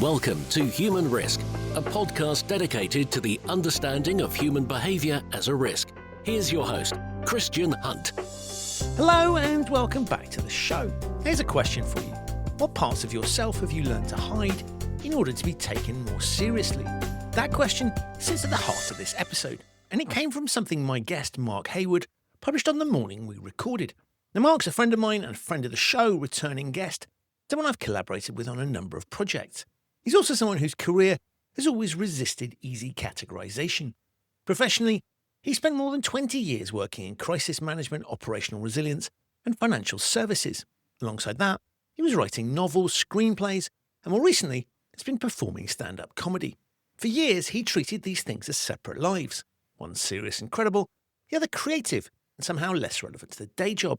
Welcome to Human Risk, a podcast dedicated to the understanding of human behaviour as a risk. Here's your host, Christian Hunt. Hello and welcome back to the show. Here's a question for you. What parts of yourself have you learned to hide in order to be taken more seriously? That question sits at the heart of this episode, and it came from something my guest, Mark Heywood, published on the morning we recorded. Now, Mark's a friend of mine and a friend of the show, returning guest, someone I've collaborated with on a number of projects. He's also someone whose career has always resisted easy categorization. Professionally, he spent more than 20 years working in crisis management, operational resilience, and financial services. Alongside that, he was writing novels, screenplays, and more recently, has been performing stand-up comedy. For years, he treated these things as separate lives, one serious and credible, the other creative and somehow less relevant to the day job.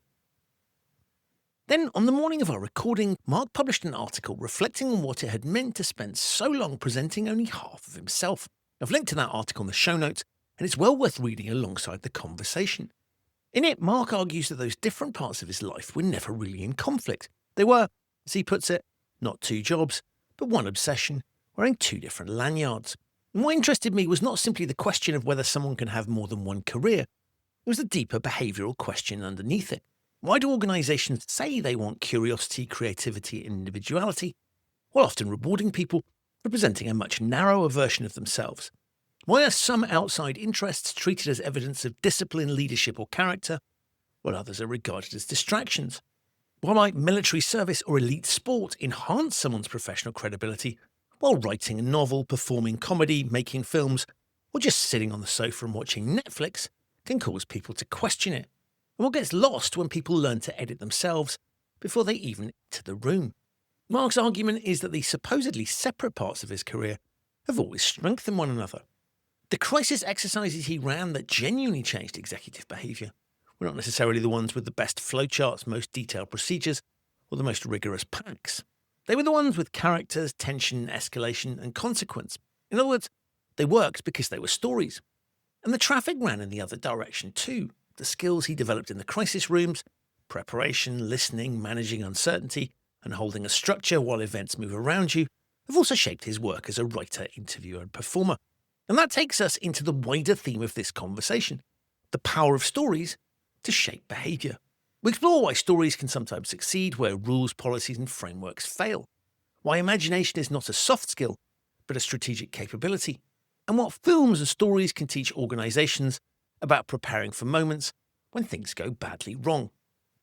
Then, on the morning of our recording, Mark published an article reflecting on what it had meant to spend so long presenting only half of himself. I've linked to that article in the show notes, and it's well worth reading alongside the conversation. In it, Mark argues that those different parts of his life were never really in conflict. They were, as he puts it, not two jobs, but one obsession, wearing two different lanyards. And what interested me was not simply the question of whether someone can have more than one career. It was the deeper behavioural question underneath it. Why do organisations say they want curiosity, creativity and individuality, while often rewarding people for presenting a much narrower version of themselves? Why are some outside interests treated as evidence of discipline, leadership or character, while others are regarded as distractions? Why might military service or elite sport enhance someone's professional credibility, while writing a novel, performing comedy, making films, or just sitting on the sofa and watching Netflix can cause people to question it? And what gets lost when people learn to edit themselves before they even enter the room? Mark's argument is that the supposedly separate parts of his career have always strengthened one another. The crisis exercises he ran that genuinely changed executive behaviour were not necessarily the ones with the best flowcharts, most detailed procedures, or the most rigorous packs. They were the ones with characters, tension, escalation, and consequence. In other words, they worked because they were stories. And the traffic ran in the other direction too. The skills he developed in the crisis rooms, preparation, listening, managing uncertainty, and holding a structure while events move around you, have also shaped his work as a writer, interviewer, and performer. And that takes us into the wider theme of this conversation, the power of stories to shape behaviour. We explore why stories can sometimes succeed where rules, policies, and frameworks fail, why imagination is not a soft skill, but a strategic capability, and what films and stories can teach organisations about preparing for moments when things go badly wrong.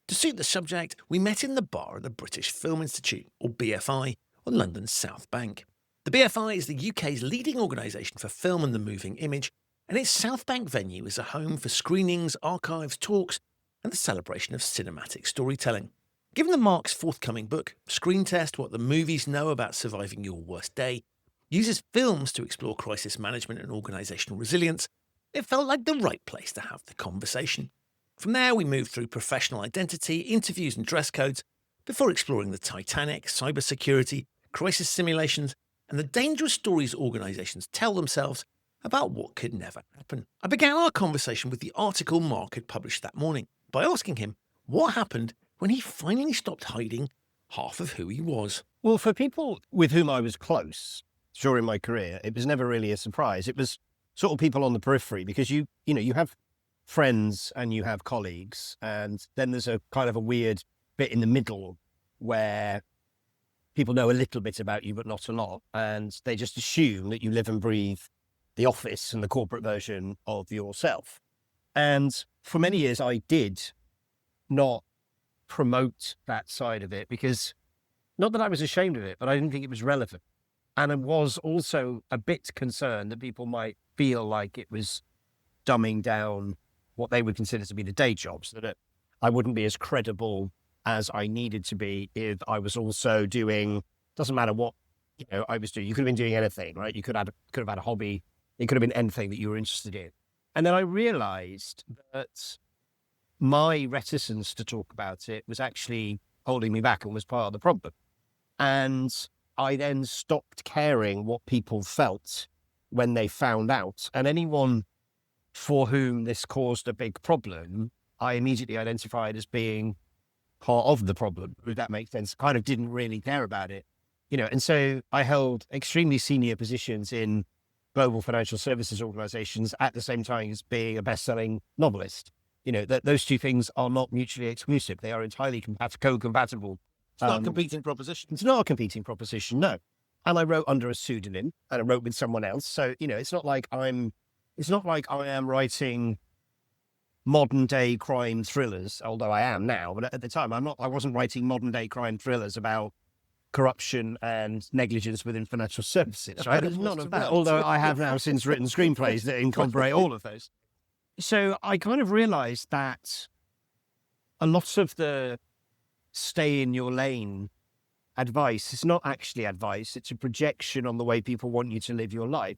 To suit the subject, we met in the bar at the British Film Institute, or BFI, on London's South Bank. The BFI is the UK's leading organisation for film and the moving image, and its South Bank venue is a home for screenings, archives, talks, and the celebration of cinematic storytelling. Given that Mark's forthcoming book, Screen Test: What the Movies Know About Surviving Your Worst Day, uses films to explore crisis management and organisational resilience, it felt like the right place to have the conversation. From there, we moved through professional identity, interviews and dress codes, before exploring the Titanic, cybersecurity, crisis simulations, and the dangerous stories organisations tell themselves about what could never happen. I began our conversation with the article Mark had published that morning by asking him what happened when he finally stopped hiding half of who he was. Well, for people with whom I was close during my career, it was never really a surprise. It was sort of people on the periphery, because you have friends and you have colleagues, and then there's a kind of a weird bit in the middle where people know a little bit about you but not a lot, and they just assume that you live and breathe the office and the corporate version of yourself. And for many years I did not promote that side of it, because not that I was ashamed of it, but I didn't think it was relevant. And I was also a bit concerned that people might feel like it was dumbing down what they would consider to be the day jobs, that I wouldn't be as credible as I needed to be if I was also doing, doesn't matter what I was doing. You could have been doing anything, right? You could have had a hobby. It could have been anything that you were interested in. And then I realized that my reticence to talk about it was actually holding me back and was part of the problem. And I then stopped caring what people felt when they found out. And anyone for whom this caused a big problem, I immediately identified as being part of the problem, if that makes sense. Kind of didn't really care about it and so I held extremely senior positions in global financial services organizations at the same time as being a best-selling novelist. Those two things are not mutually exclusive. They are entirely co-compatible. It's not a competing proposition. It's not a competing proposition, no. And I wrote under a pseudonym, and I wrote with someone else. So, it's not like I am writing modern day crime thrillers, although I am now. But at the time, I wasn't writing modern day crime thrillers about corruption and negligence within financial services, right? There's none of that. Although I have now since written screenplays that incorporate all of those. So I kind of realized that a lot of the stay in your lane advice is not actually advice. It's a projection on the way people want you to live your life.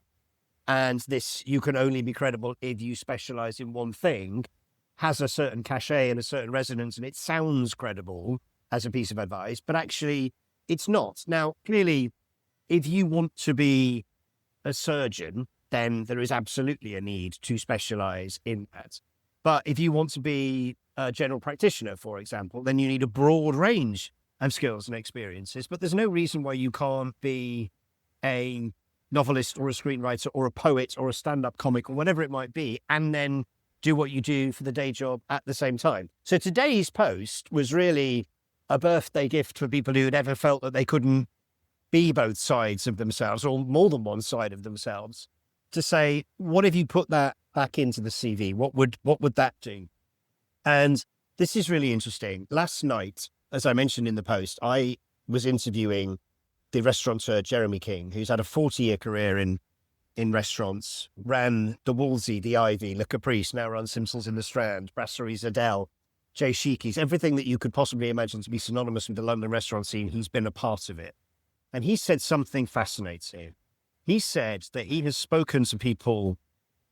And this, you can only be credible if you specialize in one thing, has a certain cachet and a certain resonance, and it sounds credible as a piece of advice, but actually it's not. Now, clearly, if you want to be a surgeon, then there is absolutely a need to specialize in that. But if you want to be a general practitioner, for example, then you need a broad range of skills and experiences. But there's no reason why you can't be a novelist or a screenwriter or a poet or a stand-up comic or whatever it might be, and then do what you do for the day job at the same time. So today's post was really a birthday gift for people who had ever felt that they couldn't be both sides of themselves or more than one side of themselves, to say, what if you put that back into the CV? What would that do? And this is really interesting. Last night, as I mentioned in the post, I was interviewing the restaurateur Jeremy King, who's had a 40-year career in restaurants, ran the Wolsey, the Ivy, Le Caprice, now runs Simpsons in the Strand, Brasserie Zadel, Jay Sheeky's, everything that you could possibly imagine to be synonymous with the London restaurant scene. He's been a part of it. And he said something fascinating. He said that he has spoken to people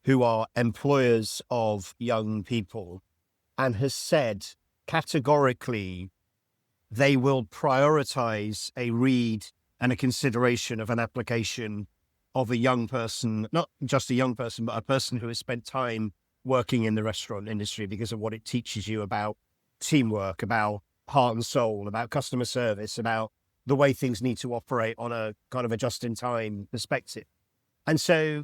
who are employers of young people and has said categorically they will prioritize a read and a consideration of an application of a young person, not just a young person, but a person who has spent time working in the restaurant industry because of what it teaches you about teamwork, about heart and soul, about customer service, about the way things need to operate on a kind of a just-in-time perspective. And so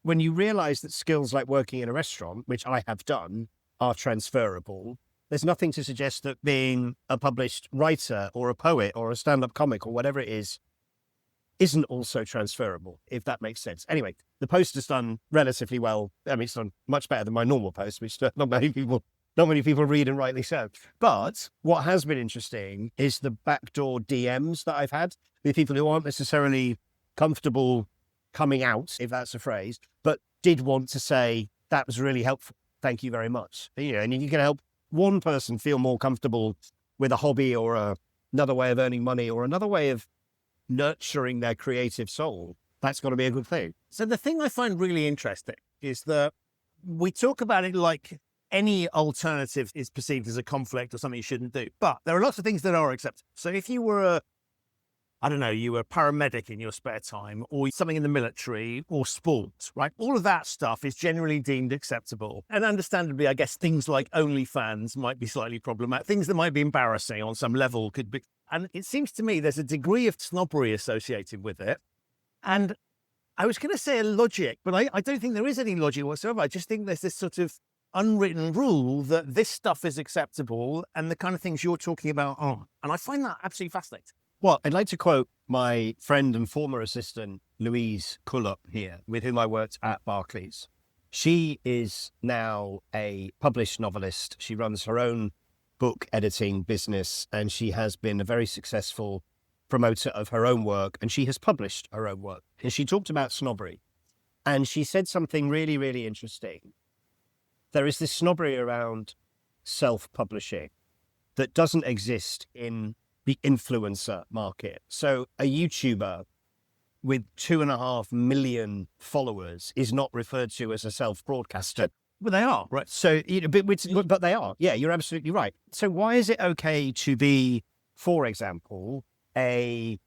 when you realize that skills like working in a restaurant, which I have done, are transferable, there's nothing to suggest that being a published writer or a poet or a stand-up comic or whatever it is isn't also transferable, if that makes sense. Anyway, the post has done relatively well. I mean, it's done much better than my normal post, which not many people read, and rightly so. But what has been interesting is the backdoor DMs that I've had with people who aren't necessarily comfortable coming out, if that's a phrase, but did want to say, that was really helpful. Thank you very much. And if you can help one person feel more comfortable with a hobby or another way of earning money or another way of nurturing their creative soul, that's got to be a good thing. So the thing I find really interesting is that we talk about it like any alternative is perceived as a conflict or something you shouldn't do. But there are lots of things that are acceptable. So if you were you were a paramedic in your spare time, or something in the military or sports, right? All of that stuff is generally deemed acceptable. And understandably, I guess things like OnlyFans might be slightly problematic. Things that might be embarrassing on some level could be. And it seems to me there's a degree of snobbery associated with it. And I was going to say a logic, but I don't think there is any logic whatsoever. I just think there's this sort of unwritten rule that this stuff is acceptable and the kind of things you're talking about aren't. And I find that absolutely fascinating. Well, I'd like to quote my friend and former assistant, Louise Cullup here, with whom I worked at Barclays. She is now a published novelist. She runs her own book editing business, and she has been a very successful promoter of her own work, and she has published her own work. And she talked about snobbery, and she said something really, really interesting. There is this snobbery around self-publishing that doesn't exist in the influencer market. So a YouTuber with 2.5 million followers is not referred to as a self-broadcaster. But they are, right? So, but they are. Yeah, you're absolutely right. So why is it okay to be, for example, a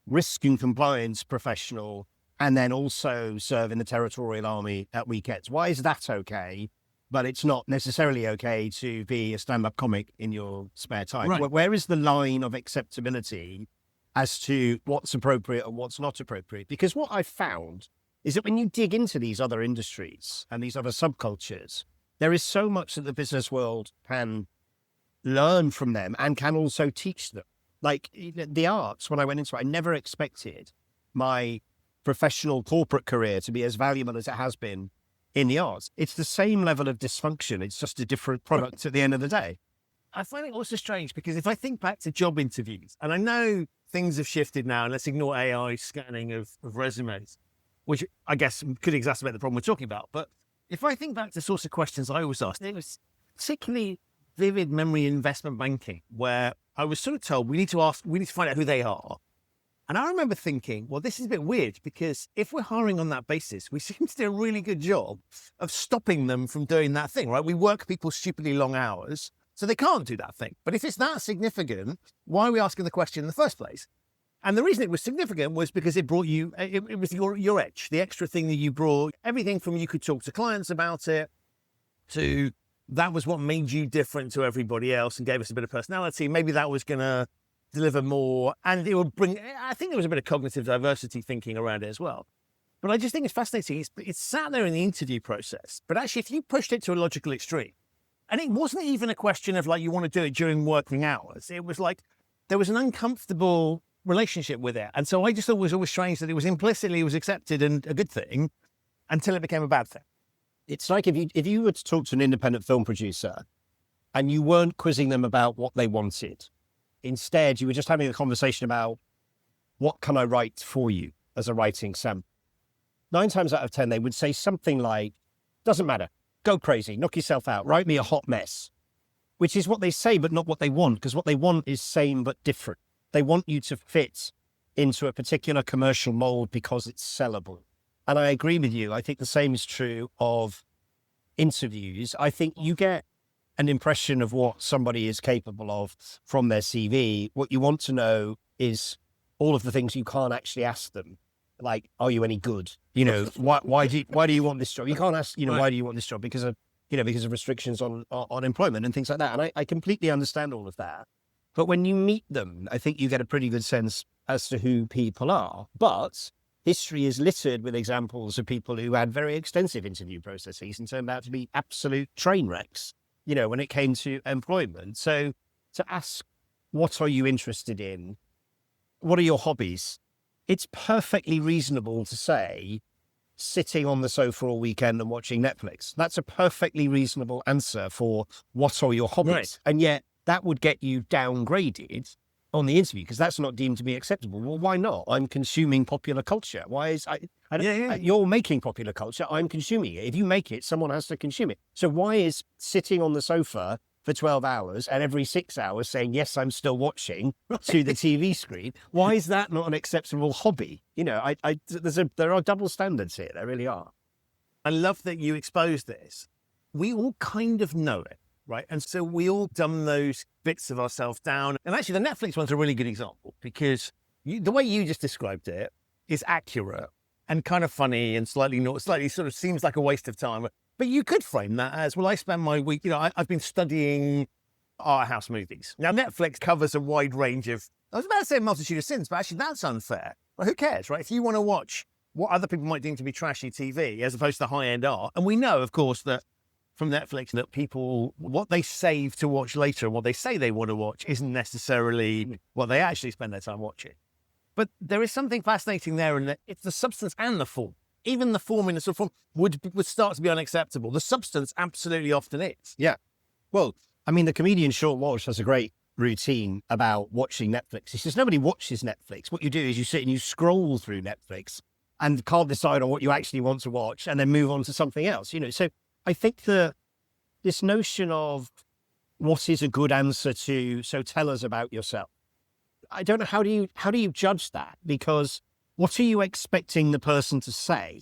risk and compliance professional and then also serve in the Territorial Army at weekends? Why is that okay? But it's not necessarily okay to be a stand-up comic in your spare time. Right. Where is the line of acceptability as to what's appropriate and what's not appropriate. Because what I've found is that when you dig into these other industries and these other subcultures, there is so much that the business world can learn from them and can also teach them. Like the arts, when I went into it, I never expected my professional corporate career to be as valuable as it has been in the arts. It's the same level of dysfunction. It's just a different product at the end of the day. I find it also strange because if I think back to job interviews, and I know things have shifted now, and let's ignore AI scanning of resumes, which I guess could exacerbate the problem we're talking about. But if I think back to sorts of questions I always asked, it was particularly vivid memory in investment banking, where I was sort of told we need to find out who they are. And I remember thinking, well, this is a bit weird because if we're hiring on that basis, we seem to do a really good job of stopping them from doing that thing, right? We work people stupidly long hours, so they can't do that thing. But if it's that significant, why are we asking the question in the first place? And the reason it was significant was because it brought you, it was your edge, the extra thing that you brought, everything from you could talk to clients about it to that was what made you different to everybody else and gave us a bit of personality. Maybe that was going to deliver more, and it would bring, I think there was a bit of cognitive diversity thinking around it as well. But I just think it's fascinating. It's sat there in the interview process, but actually if you pushed it to a logical extreme, and it wasn't even a question of like, you want to do it during working hours. It was like, there was an uncomfortable relationship with it. And so I just thought it was always strange that it was accepted and a good thing until it became a bad thing. It's like if you were to talk to an independent film producer and you weren't quizzing them about what they wanted. Instead, you were just having a conversation about what can I write for you as a writing sample. 9 times out of 10, they would say something like, doesn't matter, go crazy, knock yourself out, write me a hot mess, which is what they say, but not what they want, because what they want is same but different. They want you to fit into a particular commercial mold because it's sellable. And I agree with you. I think the same is true of interviews. I think you get an impression of what somebody is capable of from their CV. What you want to know is all of the things you can't actually ask them. Like, are you any good? You know, why do you want this job? You can't ask, why do you want this job? Because of restrictions on employment and things like that. And I completely understand all of that. But when you meet them, I think you get a pretty good sense as to who people are. But history is littered with examples of people who had very extensive interview processes and turned out to be absolute train wrecks, when it came to employment. So to ask, what are you interested in? What are your hobbies? It's perfectly reasonable to say, sitting on the sofa all weekend and watching Netflix. That's a perfectly reasonable answer for what are your hobbies. Right. And yet that would get you downgraded on the interview because that's not deemed to be acceptable. Well, why not? I'm consuming popular culture. Why is you're making popular culture? I'm consuming it. If you make it, someone has to consume it. So why is sitting on the sofa for 12 hours and every 6 hours saying, yes, I'm still watching to the TV screen? Why is that not an acceptable hobby? There are double standards here. There really are. I love that you expose this. We all kind of know it. Right. And so we all dumb those bits of ourselves down. And actually, the Netflix one's a really good example because the way you just described it is accurate and kind of funny and slightly sort of seems like a waste of time. But you could frame that as, well, I spend my week, I've been studying art house movies. Now, Netflix covers a wide range of, I was about to say a multitude of sins, but actually that's unfair. Well, who cares, right? If you want to watch what other people might deem to be trashy TV as opposed to high-end art, and we know, of course, that from Netflix that people, what they save to watch later and what they say they want to watch isn't necessarily what they actually spend their time watching. But there is something fascinating there in that it's the substance and the form. Even the form in the sort of form would start to be unacceptable. The substance absolutely often is. Yeah. Well, I mean, the comedian Sean Walsh has a great routine about watching Netflix. He says nobody watches Netflix. What you do is you sit and you scroll through Netflix and can't decide on what you actually want to watch and then move on to something else. So I think this notion of what is a good answer to, so tell us about yourself. I don't know, how do you judge that? Because what are you expecting the person to say?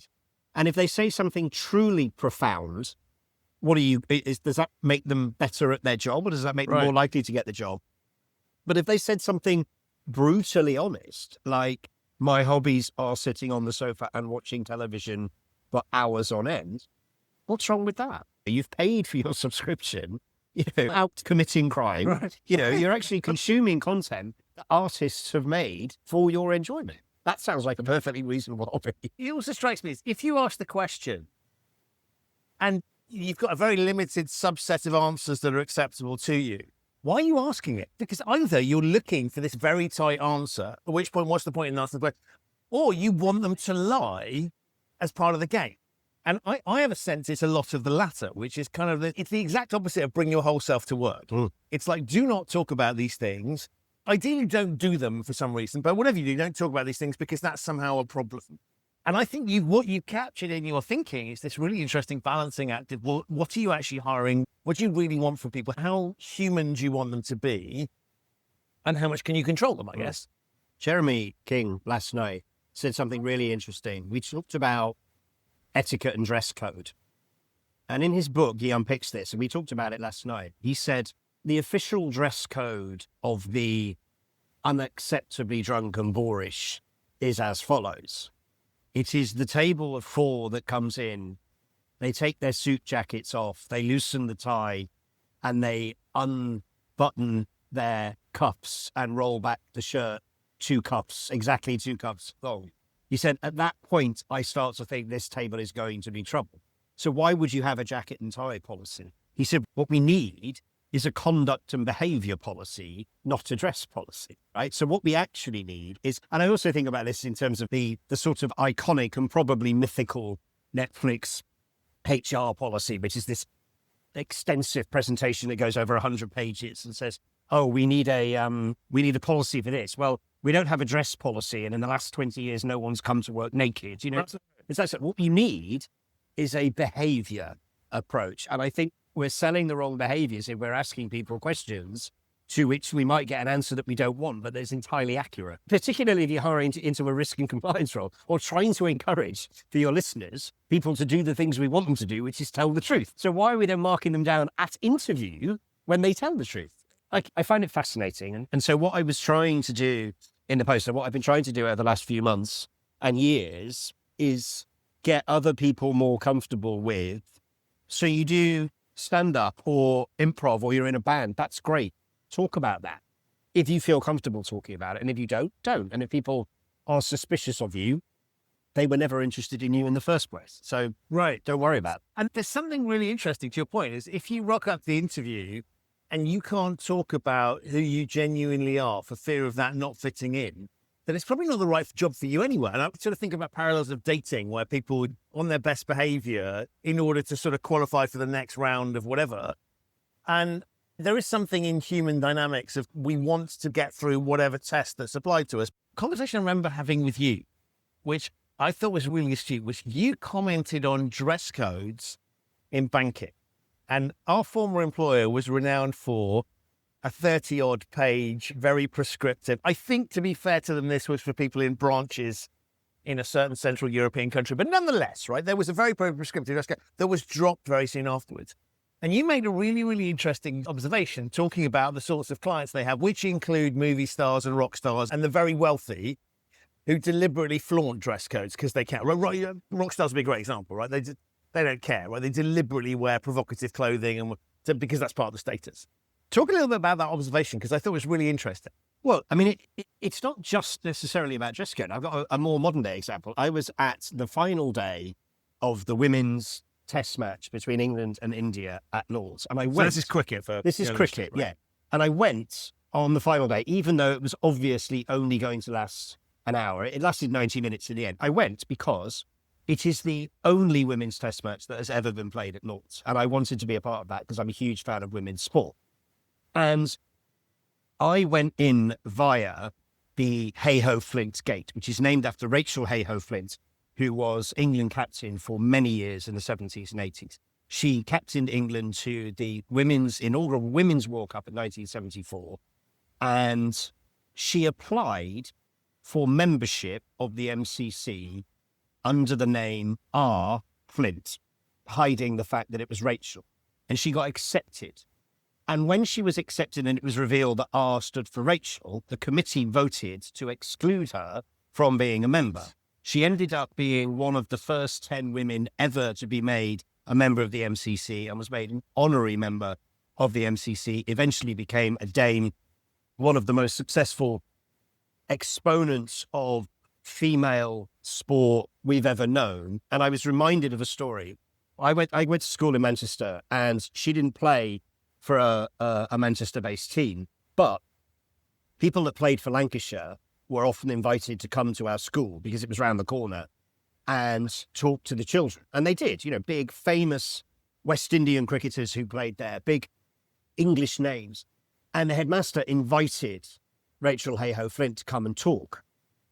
And if they say something truly profound, does that make them better at their job, or does that make them more likely to get the job? But if they said something brutally honest, like, my hobbies are sitting on the sofa and watching television for hours on end, what's wrong with that? You've paid for your subscription, out committing crime. Right. You're actually consuming content that artists have made for your enjoyment. That sounds like a perfectly reasonable hobby. It also strikes me as if you ask the question and you've got a very limited subset of answers that are acceptable to you, why are you asking it? Because either you're looking for this very tight answer, at which point, what's the point in asking the question? Or you want them to lie as part of the game. And I have a sense it's a lot of the latter, which is kind of it's the exact opposite of bring your whole self to work. It's like, do not talk about these things. Ideally, don't do them for some reason, but whatever you do, don't talk about these things because that's somehow a problem. And I think what you've captured in your thinking is this really interesting balancing act of what are you actually hiring? What do you really want from people? How human do you want them to be? And how much can you control them, I guess? Jeremy King last night said something really interesting. We talked about etiquette and dress code. And in his book, he unpicks this, and we talked about it last night. He said, the official dress code of the unacceptably drunk and boorish is as follows. It is the table of four that comes in. They take their suit jackets off, they loosen the tie, and they unbutton their cuffs and roll back the shirt exactly 2 cuffs long. He said, at that point, I start to think this table is going to be trouble. So why would you have a jacket and tie policy? He said, what we need is a conduct and behaviour policy, not a dress policy, right? So what we actually need is, and I also think about this in terms of the sort of iconic and probably mythical Netflix HR policy, which is this extensive presentation that goes over 100 pages and says, oh, we need a policy for this. Well, we don't have a dress policy, and in the last 20 years, no one's come to work naked. You know, it's like what you need is a behaviour approach, and I think we're selling the wrong behaviours if we're asking people questions to which we might get an answer that we don't want, but that's entirely accurate. Particularly if you're hiring into a risk and compliance role, or trying to encourage for your listeners people to do the things we want them to do, which is tell the truth. So why are we then marking them down at interview when they tell the truth? I find it fascinating. And so what I was trying to do in the post, and what I've been trying to do over the last few months and years, is get other people more comfortable with. So you do stand up or improv, or you're in a band, that's great. Talk about that. If you feel comfortable talking about it. And if you don't. And if people are suspicious of you, they were never interested in you in the first place. So don't worry about it. And there's something really interesting to your point is if you rock up the interview and you can't talk about who you genuinely are for fear of that not fitting in, then it's probably not the right job for you anyway. And I sort of think about parallels of dating where people would on their best behavior in order to sort of qualify for the next round of whatever. And there is something in human dynamics of we want to get through whatever test that's applied to us. Conversation I remember having with you, which I thought was really astute, was you commented on dress codes in banking. And our former employer was renowned for a 30-odd page, very prescriptive. I think, to be fair to them, this was for people in branches in a certain Central European country. But nonetheless, right, there was a very prescriptive dress code that was dropped very soon afterwards. And you made a really, really interesting observation talking about the sorts of clients they have, which include movie stars and rock stars and the very wealthy who deliberately flaunt dress codes because they can. Rock stars would be a great example, right? They don't care, right? They deliberately wear provocative clothing and because that's part of the status. Talk a little bit about that observation, because I thought it was really interesting. Well, I mean, it's not just necessarily about dress code. I've got a more modern day example. I was at the final day of the women's test match between England and India at Lord's. And I went. So this is cricket cricket, right? Yeah. And I went on the final day, even though it was obviously only going to last an hour. It lasted 90 minutes in the end. I went because it is the only women's test match that has ever been played at Lord's. And I wanted to be a part of that because I'm a huge fan of women's sport. And I went in via the Heyhoe Flint gate, which is named after Rachel Heyhoe Flint, who was England captain for many years in the 70s and 80s. She captained England to the inaugural Women's World Cup in 1974. And she applied for membership of the MCC under the name R. Flint, hiding the fact that it was Rachel. And she got accepted. And when she was accepted and it was revealed that R stood for Rachel, the committee voted to exclude her from being a member. She ended up being one of the first 10 women ever to be made a member of the MCC and was made an honorary member of the MCC, eventually became a Dame one of the most successful exponents of female sport we've ever known. And I was reminded of a story. I went to school in Manchester, and she didn't play for a Manchester-based team, but people that played for Lancashire were often invited to come to our school because it was round the corner and talk to the children. And they did, big, famous West Indian cricketers who played there, big English names. And the headmaster invited Rachel Heyhoe Flint to come and talk.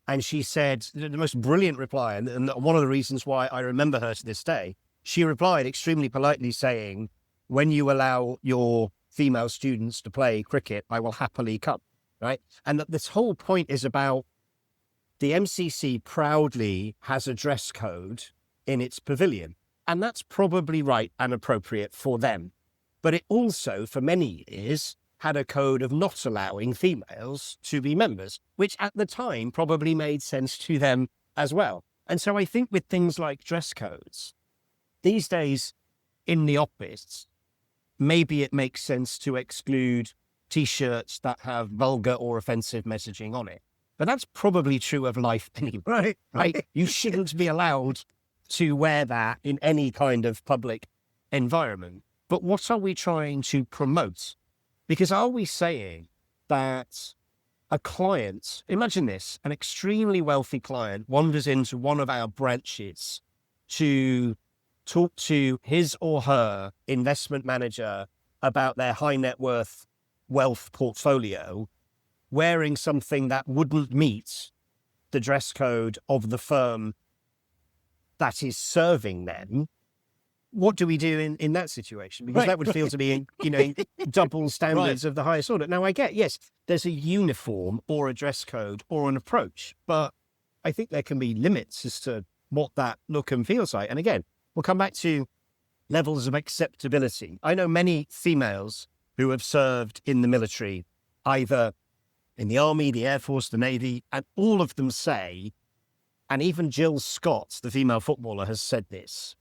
And she said the most brilliant reply, and one of the reasons why I remember her to this day, she replied extremely politely saying, "When you allow your female students to play cricket, I will happily come," right? And this whole point is about the MCC proudly has a dress code in its pavilion. And that's probably right and appropriate for them. But it also, for many years, had a code of not allowing females to be members, which at the time probably made sense to them as well. And so I think with things like dress codes, these days in the office, maybe it makes sense to exclude T-shirts that have vulgar or offensive messaging on it. But that's probably true of life anyway, right? You shouldn't be allowed to wear that in any kind of public environment. But what are we trying to promote? Because are we saying that a client, imagine this, an extremely wealthy client wanders into one of our branches to talk to his or her investment manager about their high net worth wealth portfolio, wearing something that wouldn't meet the dress code of the firm that is serving them. What do we do in that situation? Because that would feel to be, double standards of the highest order. Now, I get, yes, there's a uniform or a dress code or an approach, but I think there can be limits as to what that look and feels like. And again, we'll come back to levels of acceptability. I know many females who have served in the military, either in the Army, the Air Force, the Navy, and all of them say, and even Jill Scott, the female footballer, has said this,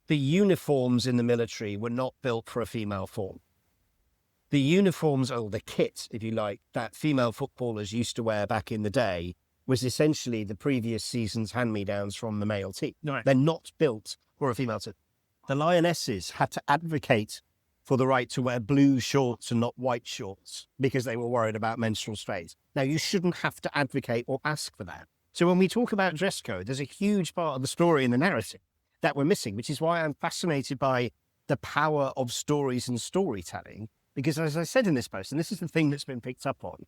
the uniforms in the military were not built for a female form. The uniforms, or the kit, if you like, that female footballers used to wear back in the day was essentially the previous season's hand-me-downs from the male team. Right. They're not built for a female team. The Lionesses had to advocate for the right to wear blue shorts and not white shorts because they were worried about menstrual strains. Now, you shouldn't have to advocate or ask for that. So when we talk about dress code, there's a huge part of the story in the narrative that we're missing, which is why I'm fascinated by the power of stories and storytelling. Because as I said in this post, and this is the thing that's been picked up on,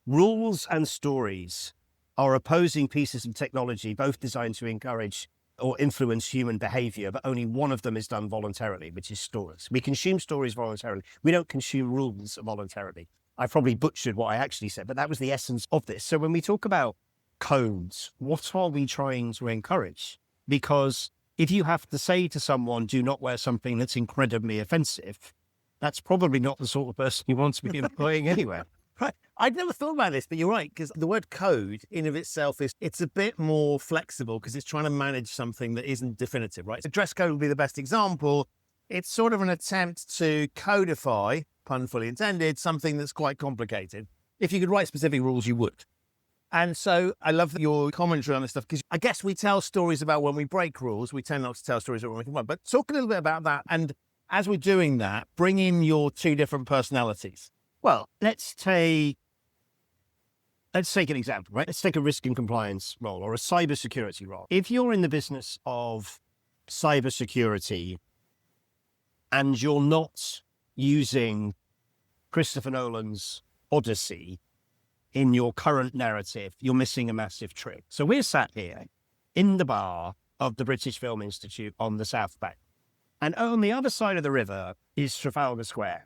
rules and stories are opposing pieces of technology, both designed to encourage or influence human behavior, but only one of them is done voluntarily, which is stories. We consume stories voluntarily. We don't consume rules voluntarily. I probably butchered what I actually said, but that was the essence of this. So when we talk about codes, what are we trying to encourage? Because if you have to say to someone, do not wear something that's incredibly offensive, that's probably not the sort of person you want to be employing anywhere. Right. I'd never thought about this, but you're right, because the word code in of itself it's a bit more flexible because it's trying to manage something that isn't definitive, right? So dress code would be the best example. It's sort of an attempt to codify, pun fully intended, something that's quite complicated. If you could write specific rules, you would. And so I love your commentary on this stuff, because I guess we tell stories about when we break rules. We tend not to tell stories about when we can run. But talk a little bit about that. And as we're doing that, bring in your two different personalities. Well, let's take an example, right? Let's take a risk and compliance role or a cybersecurity role. If you're in the business of cybersecurity and you're not using Christopher Nolan's Odyssey in your current narrative, you're missing a massive trick. So we're sat here in the bar of the British Film Institute on the South Bank. And on the other side of the river is Trafalgar Square.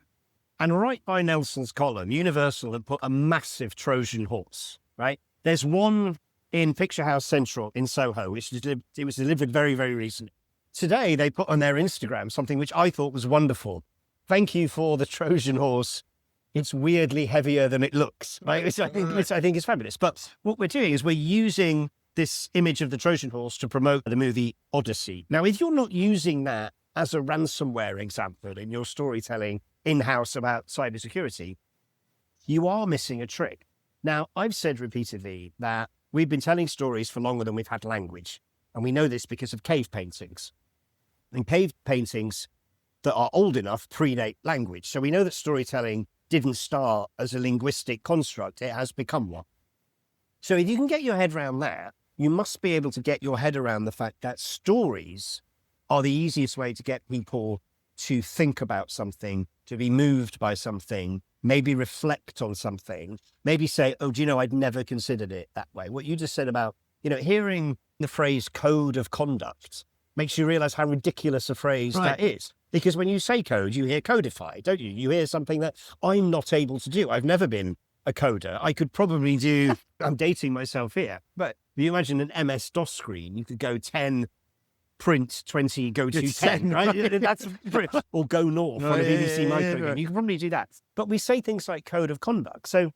And right by Nelson's column, Universal had put a massive Trojan Horse, right? There's one in Picture House Central in Soho, which it was delivered very, very recently. Today, they put on their Instagram something which I thought was wonderful. Thank you for the Trojan Horse. It's weirdly heavier than it looks, right? Which I think is fabulous. But what we're doing is we're using this image of the Trojan Horse to promote the movie Odyssey. Now, if you're not using that as a ransomware example in your storytelling in-house about cybersecurity, you are missing a trick. Now, I've said repeatedly that we've been telling stories for longer than we've had language. And we know this because of cave paintings. And cave paintings that are old enough predate language. So we know that storytelling didn't start as a linguistic construct. It has become one. So if you can get your head around that, you must be able to get your head around the fact that stories are the easiest way to get people to think about something, to be moved by something, maybe reflect on something, maybe say, oh, do you know, I'd never considered it that way. What you just said about, hearing the phrase code of conduct makes you realize how ridiculous a phrase that is. Because when you say code, you hear codify, don't you? You hear something that I'm not able to do. I've never been a coder. I could probably do, I'm dating myself here, but if you imagine an MS-DOS screen, you could go 10, print 20, go to 10, right? That's brilliant. Or go north on a BBC micro game. You can probably do that. But we say things like code of conduct. So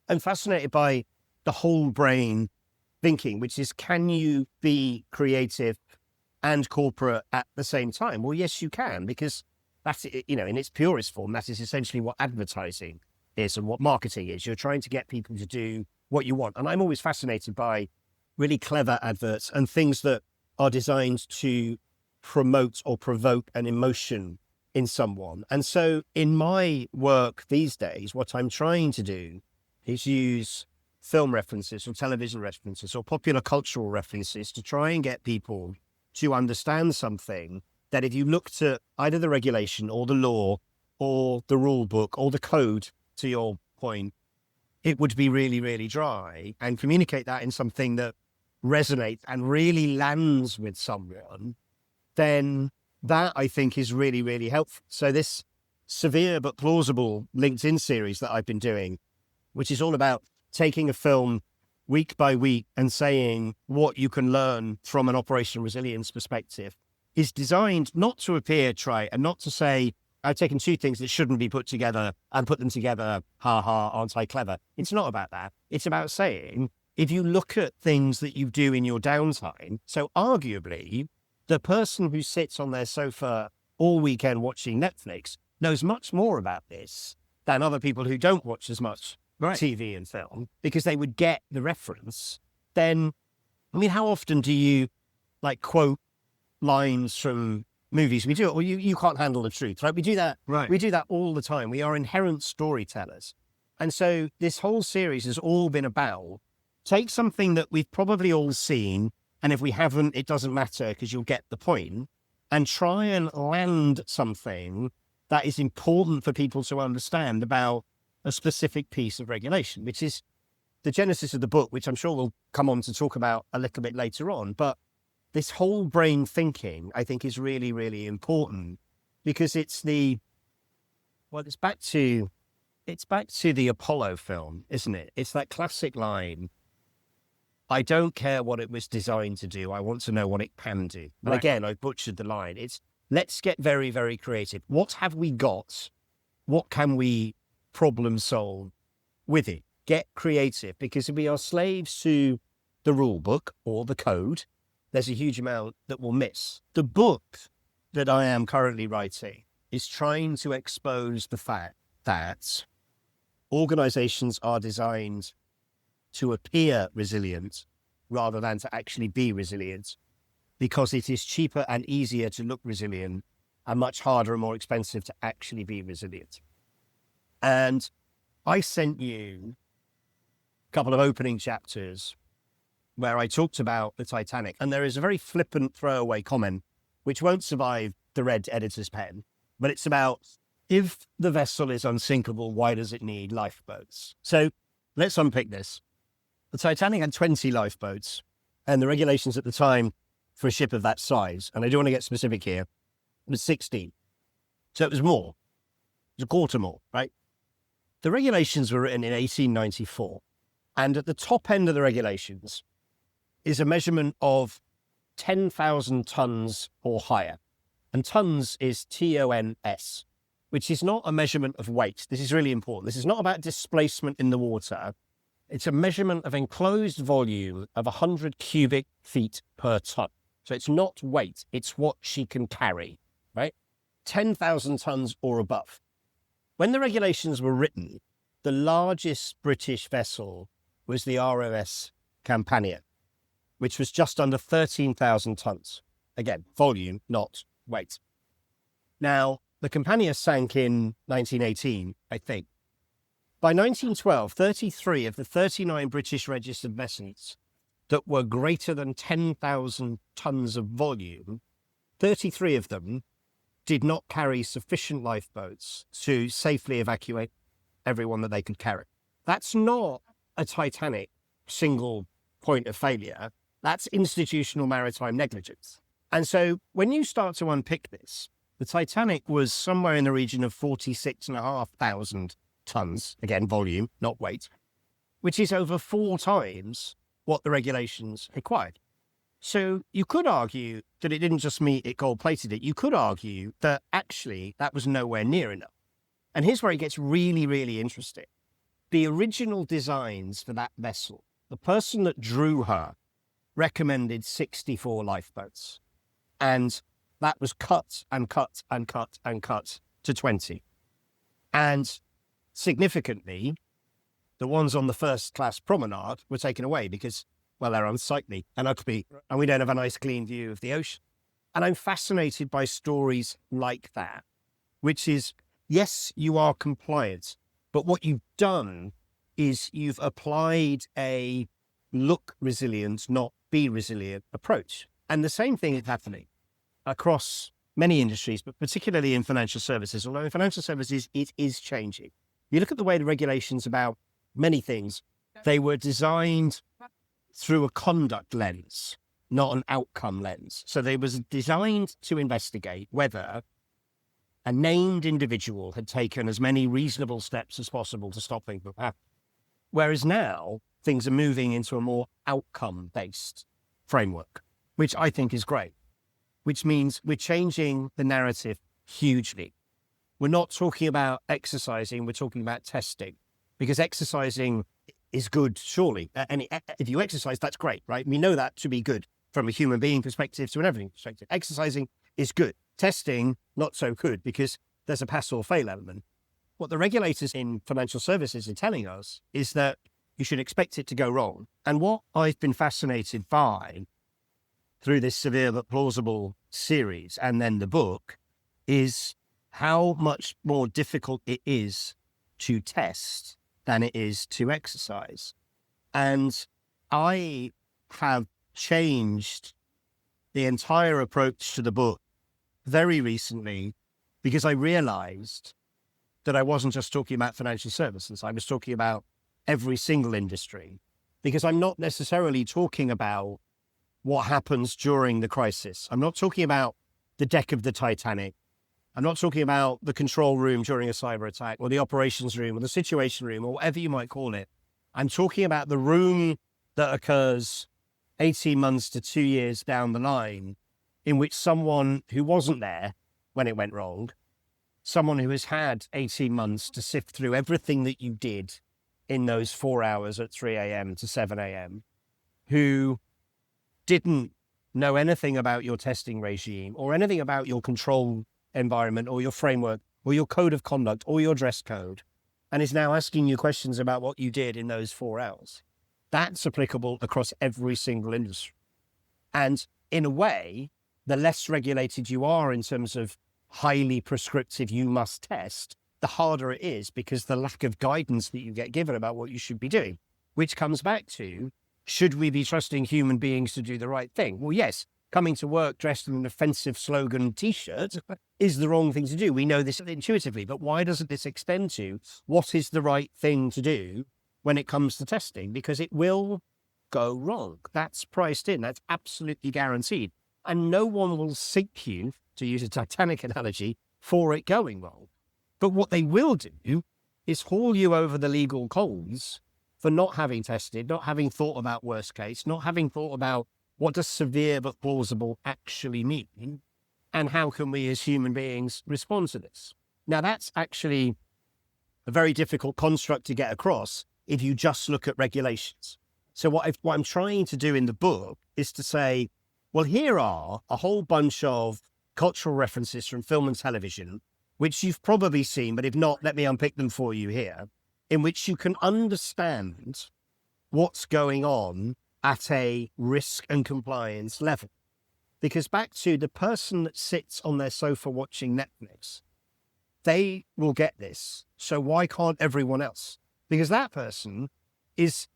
I'm fascinated by the whole brain thinking, which is, can you be creative and corporate at the same time? Well, yes, you can, because that's, in its purest form, that is essentially what advertising is and what marketing is. You're trying to get people to do what you want. And I'm always fascinated by really clever adverts and things that are designed to promote or provoke an emotion in someone. And so in my work these days, what I'm trying to do is use film references or television references or popular cultural references to try and get people to understand something that if you looked at either the regulation or the law or the rule book or the code, to your point, it would be really, really dry, and communicate that in something that resonates and really lands with someone, then that I think is really, really helpful. So this severe but plausible LinkedIn series that I've been doing, which is all about taking a film week by week and saying what you can learn from an operational resilience perspective, is designed not to appear trite and not to say, I've taken two things that shouldn't be put together and put them together, ha ha, aren't I clever? It's not about that. It's about saying, if you look at things that you do in your downtime, so arguably, the person who sits on their sofa all weekend watching Netflix knows much more about this than other people who don't watch as much TV and film, because they would get the reference. Then, how often do you quote lines from movies? We do it, or you can't handle the truth, right? We do that. Right. We do that all the time. We are inherent storytellers. And so this whole series has all been about, take something that we've probably all seen, and if we haven't, it doesn't matter because you'll get the point, and try and land something that is important for people to understand about a specific piece of regulation, which is the genesis of the book, which I'm sure we'll come on to talk about a little bit later on. But this whole brain thinking, I think, is really, really important, because it's back to the Apollo film, isn't it? It's that classic line, I don't care what it was designed to do. I want to know what it can do. And again, I butchered the line. It's, let's get very, very creative. What have we got? What can we problem solve with it? Get creative, because if we are slaves to the rule book or the code, there's a huge amount that we'll miss. The book that I am currently writing is trying to expose the fact that organizations are designed to appear resilient rather than to actually be resilient, because it is cheaper and easier to look resilient and much harder and more expensive to actually be resilient. And I sent you a couple of opening chapters where I talked about the Titanic, and there is a very flippant throwaway comment which won't survive the red editor's pen, but it's about, if the vessel is unsinkable, why does it need lifeboats? So let's unpick this. The Titanic had 20 lifeboats, and the regulations at the time for a ship of that size, and I don't want to get specific here, was 16. So it was more. It was a quarter more, right? The regulations were written in 1894, and at the top end of the regulations is a measurement of 10,000 tons or higher. And tons is T-O-N-S, which is not a measurement of weight. This is really important. This is not about displacement in the water. It's a measurement of enclosed volume of 100 cubic feet per ton. So it's not weight, it's what she can carry, right? 10,000 tons or above. When the regulations were written, the largest British vessel was the RMS Campania, which was just under 13,000 tons. Again, volume, not weight. Now, the Campania sank in 1918, I think. By 1912, 33 of the 39 British registered vessels that were greater than 10,000 tons of volume, 33 of them did not carry sufficient lifeboats to safely evacuate everyone that they could carry. That's not a Titanic single point of failure. That's institutional maritime negligence. And so when you start to unpick this, the Titanic was somewhere in the region of 46,500 tons, again, volume, not weight, which is over 4 times what the regulations required. So you could argue that it didn't just meet it gold-plated it. You could argue that actually that was nowhere near enough. And here's where it gets really, really interesting. The original designs for that vessel, the person that drew her recommended 64 lifeboats. And that was cut and cut and cut and cut to 20. And significantly, the ones on the first class promenade were taken away because, well, they're unsightly and ugly, and we don't have a nice clean view of the ocean. And I'm fascinated by stories like that, which is, yes, you are compliant, but what you've done is you've applied a look resilient, not be resilient approach. And the same thing is happening across many industries, but particularly in financial services. Although in financial services, it is changing. You look at the way the regulations about many things, they were designed through a conduct lens, not an outcome lens. So they was designed to investigate whether a named individual had taken as many reasonable steps as possible to stop things from happening. Whereas now, things are moving into a more outcome-based framework, which I think is great, which means we're changing the narrative hugely. We're not talking about exercising, we're talking about testing, because exercising is good, surely. And if you exercise, that's great, right? We know that to be good from a human being perspective to an everything perspective. Exercising is good. Testing, not so good, because there's a pass or fail element. What the regulators in financial services are telling us is that you should expect it to go wrong. And what I've been fascinated by through this Severe but Plausible series and then the book is how much more difficult it is to test than it is to exercise. And I have changed the entire approach to the book very recently because I realized that I wasn't just talking about financial services. I was talking about every single industry, because I'm not necessarily talking about what happens during the crisis. I'm not talking about the deck of the Titanic. I'm not talking about the control room during a cyber attack or the operations room or the situation room or whatever you might call it. I'm talking about the room that occurs 18 months to 2 years down the line, in which someone who wasn't there when it went wrong, someone who has had 18 months to sift through everything that you did in those 4 hours at 3 a.m. to 7 a.m., who didn't know anything about your testing regime or anything about your control environment or your framework or your code of conduct or your dress code, and is now asking you questions about what you did in those 4 hours. That's applicable across every single industry. And in a way, the less regulated you are in terms of highly prescriptive, you must test, the harder it is, because the lack of guidance that you get given about what you should be doing, which comes back to, should we be trusting human beings to do the right thing? Well, yes, coming to work dressed in an offensive slogan t-shirt is the wrong thing to do. We know this intuitively, but why doesn't this extend to what is the right thing to do when it comes to testing? Because it will go wrong. That's priced in. That's absolutely guaranteed. And no one will sink you, to use a Titanic analogy, for it going wrong. But what they will do is haul you over the legal coals for not having tested, not having thought about worst case, not having thought about what does severe but plausible actually mean, and how can we as human beings respond to this? Now, that's actually a very difficult construct to get across if you just look at regulations. So what I'm trying to do in the book is to say, well, here are a whole bunch of cultural references from film and television, which you've probably seen, but if not, let me unpick them for you here, in which you can understand what's going on at a risk and compliance level. Because back to the person that sits on their sofa watching Netflix, they will get this. So why can't everyone else? Because that person is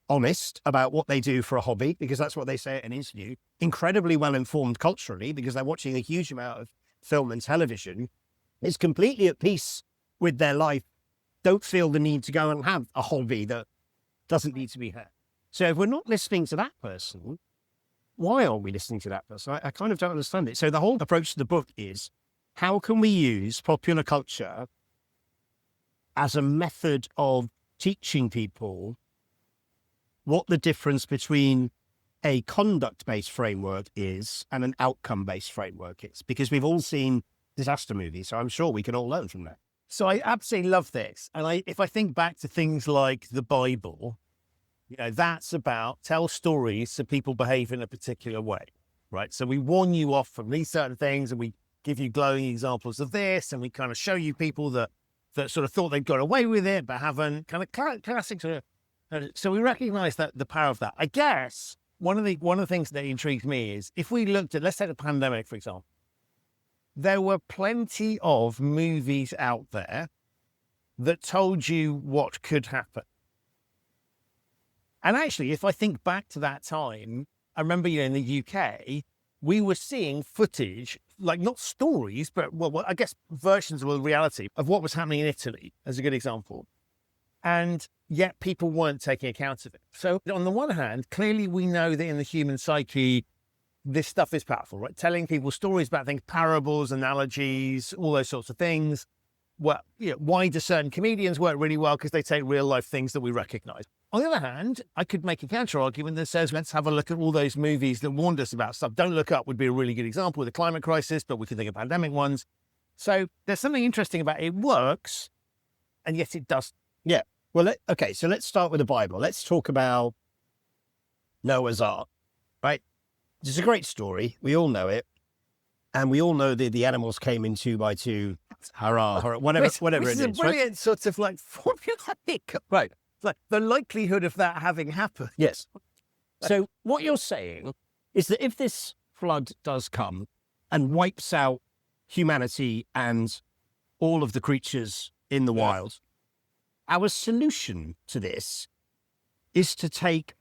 honest about what they do for a hobby, because that's what they say at an interview, incredibly well informed culturally, because they're watching a huge amount of film and television, is completely at peace with their life, don't feel the need to go and have a hobby that doesn't need to be had. So if we're not listening to that person, why are we listening to that person? I kind of don't understand it. So the whole approach to the book is, how can we use popular culture as a method of teaching people what the difference between a conduct-based framework is and an outcome-based framework is? Because we've all seen disaster movies, so I'm sure we can all learn from that. So I absolutely love this. And if I think back to things like the Bible, that's about tell stories so people behave in a particular way, right? So we warn you off from these certain things, and we give you glowing examples of this, and we kind of show you people that sort of thought they'd got away with it, but haven't, kind of classic sort of. So we recognize that the power of that. I guess one of the things that intrigues me is, if we looked at, let's take the pandemic, for example, there were plenty of movies out there that told you what could happen. And actually, if I think back to that time, I remember, in the UK, we were seeing footage, like not stories, but well, I guess versions of the reality of what was happening in Italy, as a good example. And yet people weren't taking account of it. So on the one hand, clearly we know that in the human psyche, this stuff is powerful, right? Telling people stories about things, parables, analogies, all those sorts of things. Well, why do certain comedians work really well? Because they take real life things that we recognize. On the other hand, I could make a counter argument that says, let's have a look at all those movies that warned us about stuff. Don't Look Up would be a really good example with the climate crisis, but we could think of pandemic ones. So there's something interesting about it. It works, and yet it does. Yeah. Well, okay, so let's start with the Bible. Let's talk about Noah's Ark, right? It's a great story. We all know it. And we all know that the animals came in 2 by 2. Hurrah, hurrah, whatever it is. It's a brilliant sort of like formulaic. Right. It's like the likelihood of that having happened. Yes. So what you're saying is that if this flood does come and wipes out humanity and all of the creatures in the wild, our solution to this is to take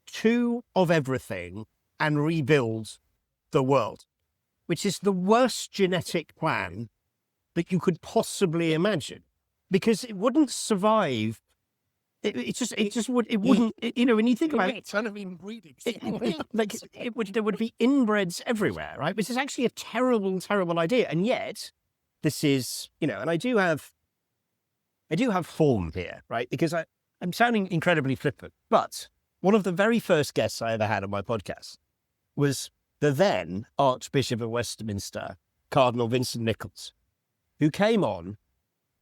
2 of everything and rebuild the world, which is the worst genetic plan that you could possibly imagine, because it wouldn't survive. It wouldn't, when you think about it, Ton of inbreeding. there would be inbreds everywhere, right? Which is actually a terrible, terrible idea. And yet this is, and I do have form here, right? Because I'm sounding incredibly flippant, but one of the very first guests I ever had on my podcast was the then Archbishop of Westminster, Cardinal Vincent Nichols, who came on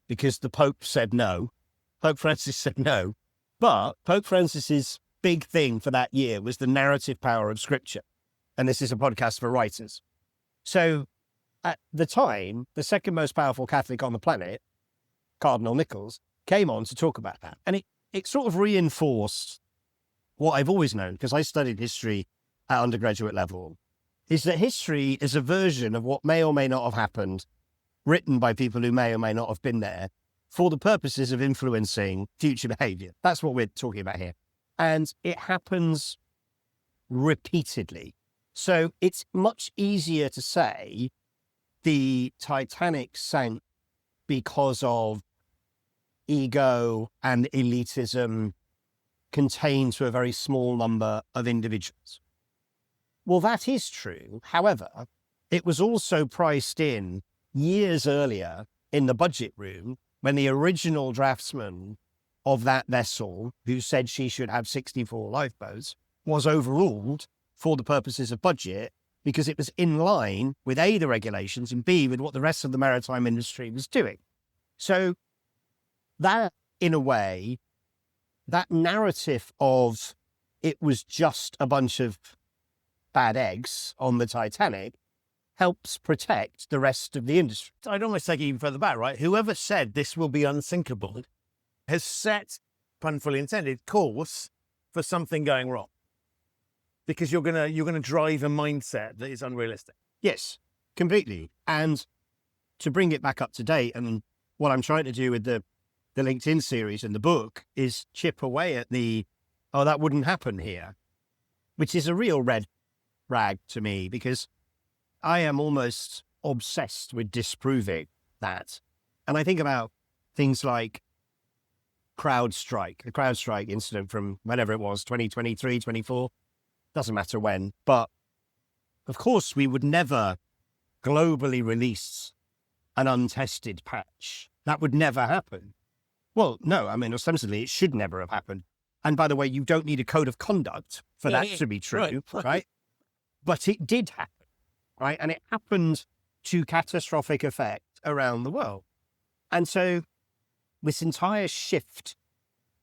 because the Pope said no. Pope Francis said no. But Pope Francis's big thing for that year was the narrative power of Scripture. And this is a podcast for writers. So at the time, the second most powerful Catholic on the planet, Cardinal Nichols, came on to talk about that. And it sort of reinforced what I've always known, because I studied history at undergraduate level, is that history is a version of what may or may not have happened, written by people who may or may not have been there, for the purposes of influencing future behaviour. That's what we're talking about here. And it happens repeatedly. So it's much easier to say the Titanic sank because of ego and elitism contained to a very small number of individuals. Well, that is true. However, it was also priced in years earlier in the budget room when the original draftsman of that vessel, who said she should have 64 lifeboats, was overruled for the purposes of budget, because it was in line with A, the regulations, and B, with what the rest of the maritime industry was doing. So that, in a way, that narrative of it was just a bunch of bad eggs on the Titanic helps protect the rest of the industry. I'd almost take it even further back, right? Whoever said this will be unsinkable has set, pun fully intended, course for something going wrong. Because you're gonna drive a mindset that is unrealistic. Yes, completely. And to bring it back up to date, and what I'm trying to do with the LinkedIn series and the book is chip away at that wouldn't happen here, which is a real red flag to me, because I am almost obsessed with disproving that. And I think about things like CrowdStrike, the CrowdStrike incident from whenever it was, 2023, 24, doesn't matter when. But of course, we would never globally release an untested patch. That would never happen. Well, no, I mean, ostensibly, it should never have happened. And by the way, you don't need a code of conduct for that to be true, right? But it did happen, right? And it happened to catastrophic effect around the world. And so this entire shift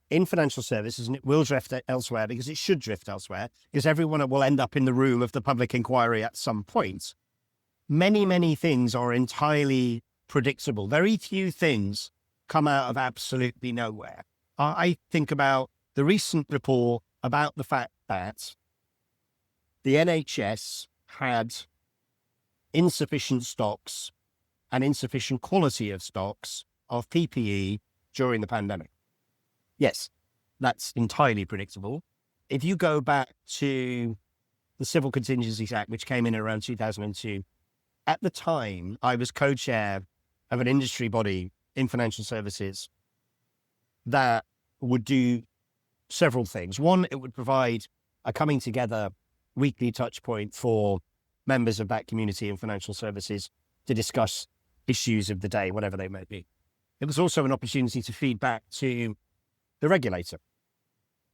in financial services, and it will drift elsewhere because it should drift elsewhere, because everyone will end up in the room of the public inquiry at some point. Many, many things are entirely predictable. Very few things come out of absolutely nowhere. I think about the recent report about the fact that the NHS had insufficient stocks and insufficient quality of stocks of PPE during the pandemic. Yes, that's entirely predictable. If you go back to the Civil Contingencies Act, which came in around 2002, at the time, I was co-chair of an industry body in financial services that would do several things. One, it would provide a coming together weekly touch point for members of that community in financial services to discuss issues of the day, whatever they may be. It was also an opportunity to feed back to the regulator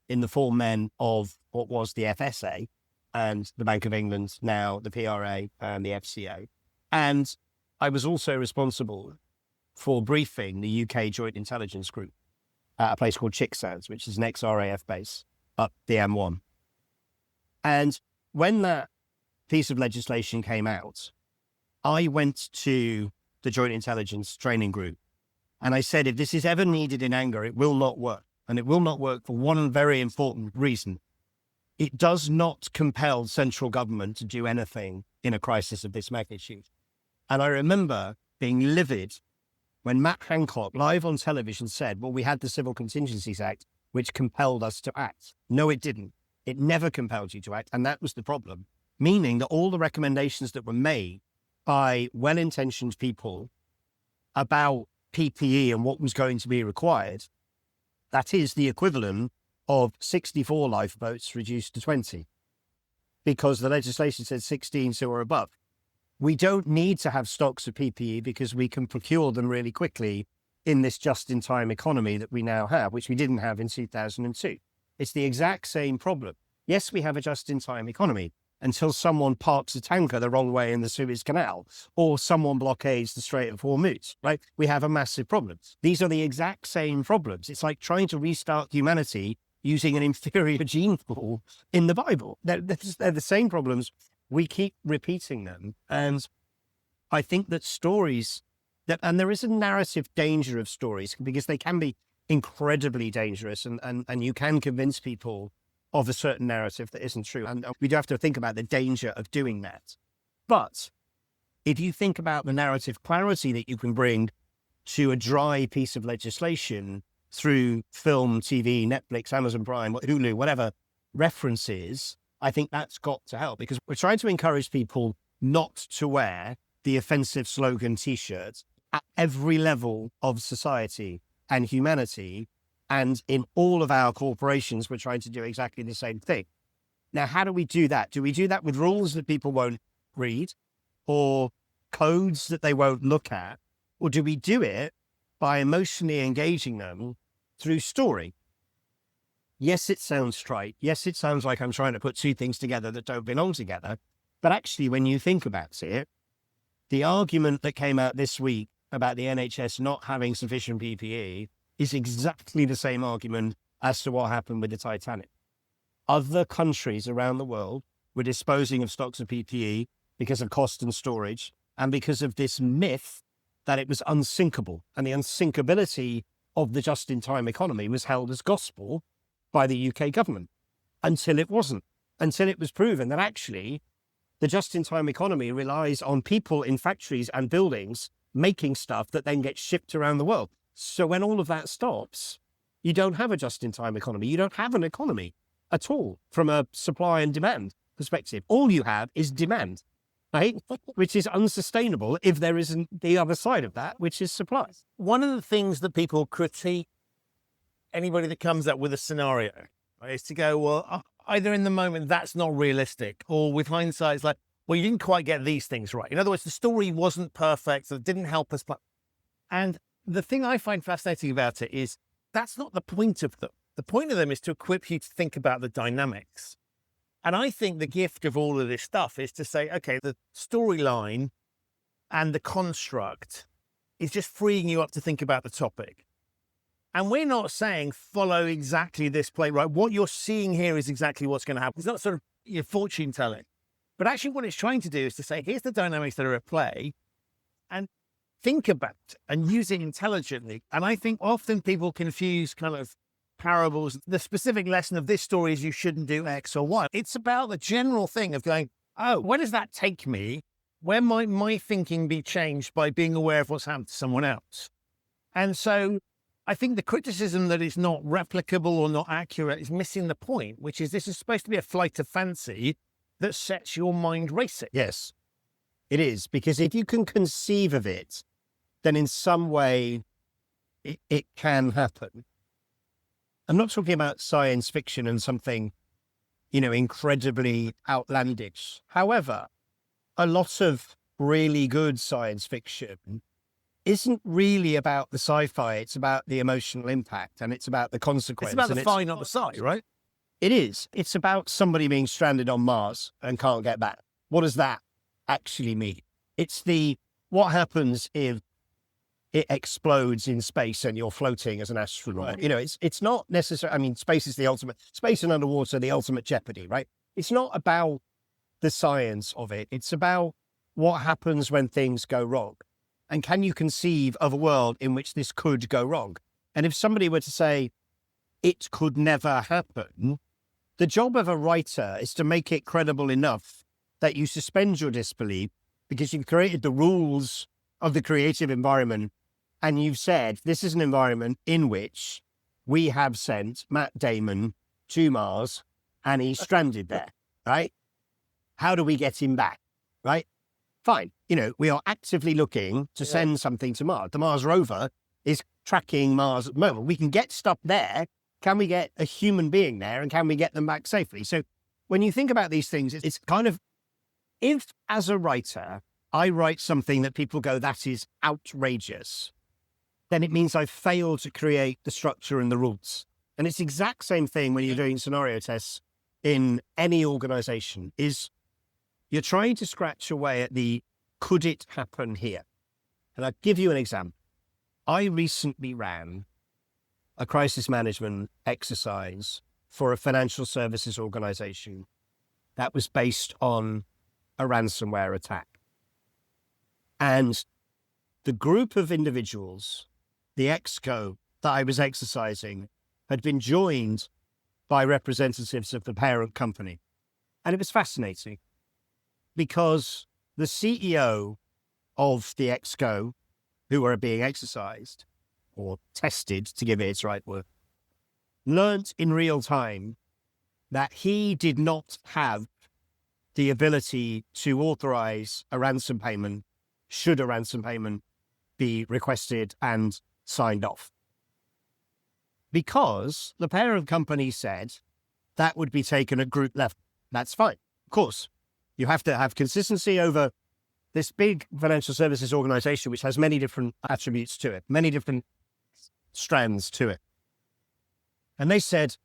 in the form then of what was the FSA and the Bank of England, now the PRA and the FCA. And I was also responsible for briefing the UK Joint Intelligence Group at a place called Chicksands, which is an ex-RAF base up the M1. And when that piece of legislation came out, I went to the Joint Intelligence Training Group and I said, if this is ever needed in anger, it will not work. And it will not work for one very important reason. It does not compel central government to do anything in a crisis of this magnitude. And I remember being livid when Matt Hancock, live on television, said, well, we had the Civil Contingencies Act, which compelled us to act. No, it didn't. It never compelled you to act. And that was the problem. Meaning that all the recommendations that were made by well-intentioned people about PPE and what was going to be required, that is the equivalent of 64 lifeboats reduced to 20, because the legislation said 16 or above. We don't need to have stocks of PPE because we can procure them really quickly in this just-in-time economy that we now have, which we didn't have in 2002. It's the exact same problem. Yes, we have a just-in-time economy until someone parks a tanker the wrong way in the Suez Canal or someone blockades the Strait of Hormuz, right? We have a massive problem. These are the exact same problems. It's like trying to restart humanity using an inferior gene pool in the Bible. They're the same problems. We keep repeating them. And I think that stories, and there is a narrative danger of stories because they can be incredibly dangerous and you can convince people of a certain narrative that isn't true. And we do have to think about the danger of doing that. But if you think about the narrative clarity that you can bring to a dry piece of legislation through film, TV, Netflix, Amazon Prime, Hulu, whatever references, I think that's got to help, because we're trying to encourage people not to wear the offensive slogan T-shirts at every level of society and humanity. And in all of our corporations, we're trying to do exactly the same thing. Now, how do we do that? Do we do that with rules that people won't read or codes that they won't look at? Or do we do it by emotionally engaging them through story? Yes, it sounds trite. Yes, it sounds like I'm trying to put two things together that don't belong together. But actually, when you think about it, the argument that came out this week about the NHS not having sufficient PPE is exactly the same argument as to what happened with the Titanic. Other countries around the world were disposing of stocks of PPE because of cost and storage and because of this myth that it was unsinkable. And the unsinkability of the just-in-time economy was held as gospel by the UK government until it wasn't, until it was proven that actually the just-in-time economy relies on people in factories and buildings making stuff that then gets shipped around the world. So when all of that stops, you don't have a just-in-time economy. You don't have an economy at all from a supply and demand perspective. All you have is demand, right? Which is unsustainable if there isn't the other side of that, which is supply. One of the things that people critique anybody that comes up with a scenario, right, is to go, well, either in the moment that's not realistic, or with hindsight it's like, well, you didn't quite get these things right. In other words, the story wasn't perfect, so it didn't help us. And the thing I find fascinating about it is that's not the point of them. The point of them is to equip you to think about the dynamics. And I think the gift of all of this stuff is to say, okay, the storyline and the construct is just freeing you up to think about the topic. And we're not saying follow exactly this play, right? What you're seeing here is exactly what's going to happen. It's not sort of fortune telling. But actually what it's trying to do is to say, here's the dynamics that are at play, and think about it and use it intelligently. And I think often people confuse kind of parables. The specific lesson of this story is you shouldn't do X or Y. It's about the general thing of going, oh, where does that take me? Where might my thinking be changed by being aware of what's happened to someone else? And so I think the criticism that it's not replicable or not accurate is missing the point, which is this is supposed to be a flight of fancy that sets your mind racing. Yes, it is. Because if you can conceive of it, then in some way it can happen. I'm not talking about science fiction and something, incredibly outlandish. However, a lot of really good science fiction isn't really about the sci-fi. It's about the emotional impact, and it's about the consequence. It's about the fi, not the sci, right? It is. It's about somebody being stranded on Mars and can't get back. What does that actually mean? It's what happens if it explodes in space and you're floating as an astronaut. Right. It's not necessarily, space is the ultimate, space and underwater, the ultimate jeopardy, right? It's not about the science of it. It's about what happens when things go wrong. And can you conceive of a world in which this could go wrong? And if somebody were to say it could never happen, the job of a writer is to make it credible enough that you suspend your disbelief because you've created the rules of the creative environment. And you've said, this is an environment in which we have sent Matt Damon to Mars and he's stranded there, right? How do we get him back, right? Fine. We are actively looking to send something to Mars. The Mars rover is tracking Mars at the moment. We can get stuff there. Can we get a human being there, and can we get them back safely? So when you think about these things, it's kind of, if as a writer, I write something that people go, that is outrageous, then it means I've failed to create the structure and the rules. And it's the exact same thing when you're doing scenario tests in any organization, is you're trying to scratch away at the, could it happen here? And I'll give you an example. I recently ran a crisis management exercise for a financial services organization that was based on a ransomware attack. And the group of individuals, the exco that I was exercising, had been joined by representatives of the parent company. And it was fascinating because the CEO of the exco, who were being exercised or tested, to give it its right word, learnt in real time that he did not have the ability to authorize a ransom payment should a ransom payment be requested and signed off. Because the parent company said that would be taken at group level. That's fine. Of course, you have to have consistency over this big financial services organization, which has many different attributes to it, many different strands to it. And they said,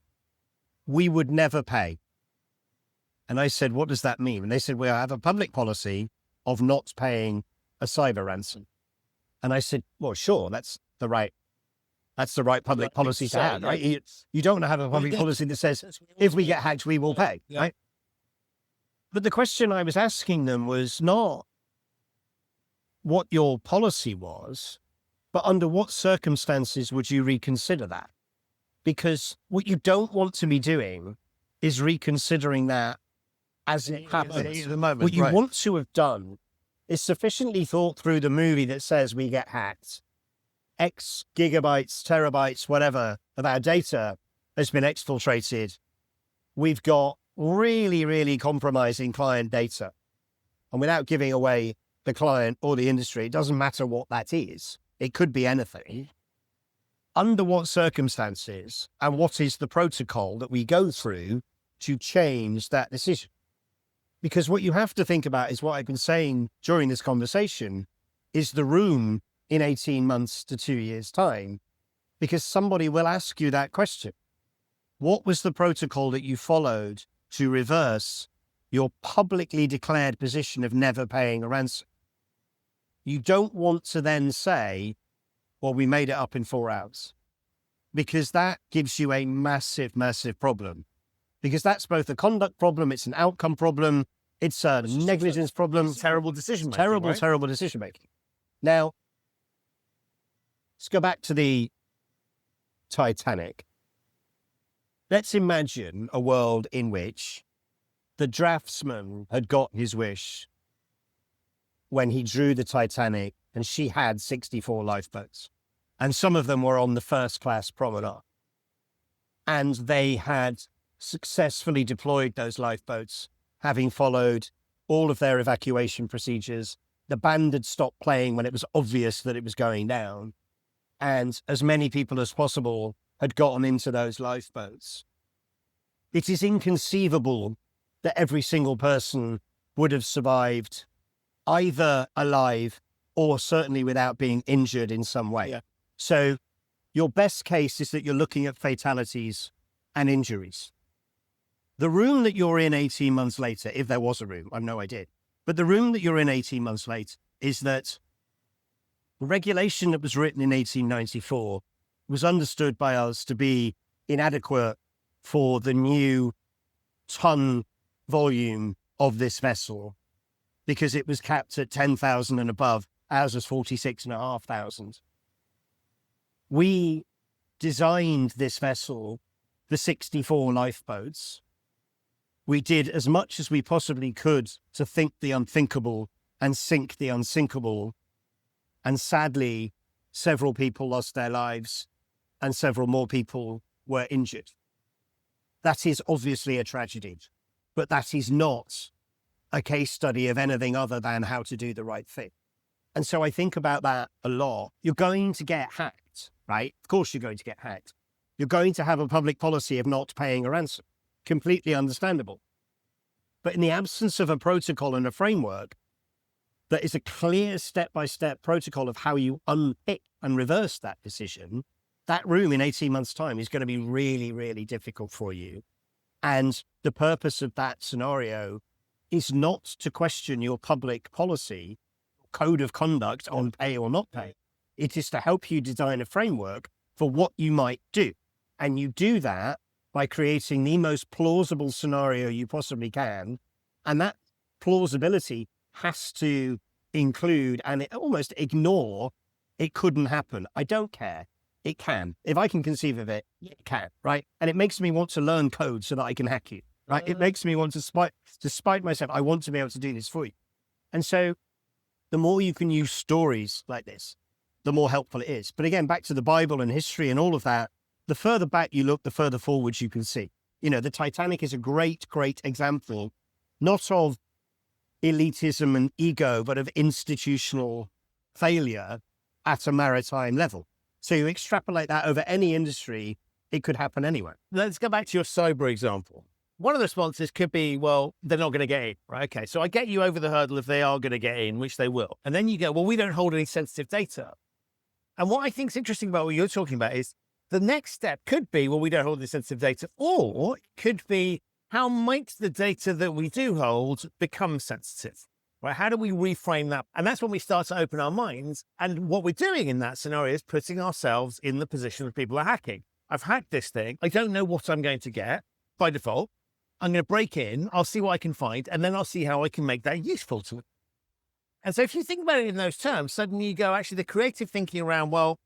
we would never pay. And I said, what does that mean? And they said, we have a public policy of not paying a cyber ransom. And I said, well, sure, that's the right public policy to have, right? You don't have a public policy that says, if we get hacked, we will pay, right? But the question I was asking them was not what your policy was. But under what circumstances would you reconsider that? Because what you don't want to be doing is reconsidering that as it happens. At the moment, what you right. want to have done is sufficiently thought through the movie that says we get hacked. X gigabytes, terabytes, whatever of our data has been exfiltrated. We've got really, really compromising client data. And without giving away the client or the industry, it doesn't matter what that is. It could be anything. Under what circumstances and what is the protocol that we go through to change that decision? Because what you have to think about is what I've been saying during this conversation is the room in 18 months to 2 years' time, because somebody will ask you that question. What was the protocol that you followed to reverse your publicly declared position of never paying a ransom? You don't want to then say, well, we made it up in 4 hours, because that gives you a massive, massive problem. Because that's both a conduct problem, it's an outcome problem, it's a negligence problem. Terrible decision-making, Terrible decision-making. Now, let's go back to the Titanic. Let's imagine a world in which the draftsman had got his wish when he drew the Titanic, and she had 64 lifeboats. And some of them were on the first-class promenade. And they had successfully deployed those lifeboats, having followed all of their evacuation procedures. The band had stopped playing when it was obvious that it was going down. And as many people as possible had gotten into those lifeboats. It is inconceivable that every single person would have survived either alive or certainly without being injured in some way. Yeah. So your best case is that you're looking at fatalities and injuries. The room that you're in 18 months later, if there was a room, I've no idea, but the room that you're in 18 months later is that the regulation that was written in 1894 was understood by us to be inadequate for the new ton volume of this vessel, because it was capped at 10,000 and above. Ours was 46,500. We designed this vessel, the 64 lifeboats. We did as much as we possibly could to think the unthinkable and sink the unsinkable. And sadly, several people lost their lives and several more people were injured. That is obviously a tragedy, but that is not a case study of anything other than how to do the right thing. And so I think about that a lot. You're going to get hacked, right? Of course you're going to get hacked. You're going to have a public policy of not paying a ransom. Completely understandable. But in the absence of a protocol and a framework that is a clear step-by-step protocol of how you unpick and reverse that decision, that room in 18 months' time is going to be really, really difficult for you. And the purpose of that scenario is not to question your public policy, code of conduct on pay or not pay. It is to help you design a framework for what you might do. And you do that by creating the most plausible scenario you possibly can. And that plausibility has to include and almost ignore it couldn't happen. I don't care. It can. If I can conceive of it, it can, right? And it makes me want to learn code so that I can hack you, right? It makes me want to spite myself. I want to be able to do this for you. And so the more you can use stories like this, the more helpful it is. But again, back to the Bible and history and all of that, the further back you look, the further forwards you can see. You know, the Titanic is a great, great example, not of elitism and ego, but of institutional failure at a maritime level. So you extrapolate that over any industry, it could happen anywhere. Let's go back to your cyber example. One of the responses could be, well, they're not going to get in, right? Okay, so I get you over the hurdle if they are going to get in, which they will. And then you go, well, we don't hold any sensitive data. And what I think is interesting about what you're talking about is the next step could be, well, we don't hold any sensitive data, or it could be, how might the data that we do hold become sensitive? Right? How do we reframe that? And that's when we start to open our minds. And what we're doing in that scenario is putting ourselves in the position of people are hacking. I've hacked this thing. I don't know what I'm going to get by default. I'm going to break in. I'll see what I can find. And then I'll see how I can make that useful to me. And so if you think about it in those terms, suddenly you go, actually, the creative thinking around, well,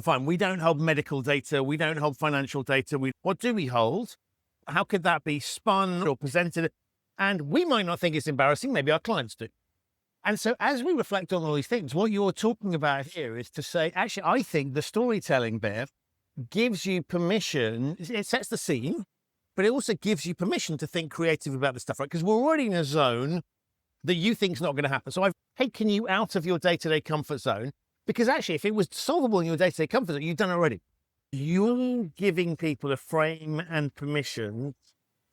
fine, we don't hold medical data, we don't hold financial data. What do we hold? How could that be spun or presented? And we might not think it's embarrassing, maybe our clients do. And so as we reflect on all these things, what you're talking about here is to say, actually, I think the storytelling bit gives you permission. It sets the scene, but it also gives you permission to think creative about the stuff, right? Because we're already in a zone that you think is not going to happen. So I've taken you out of your day-to-day comfort zone, because actually, if it was solvable in your day-to-day comfort zone, you've done it already. You're giving people a frame and permission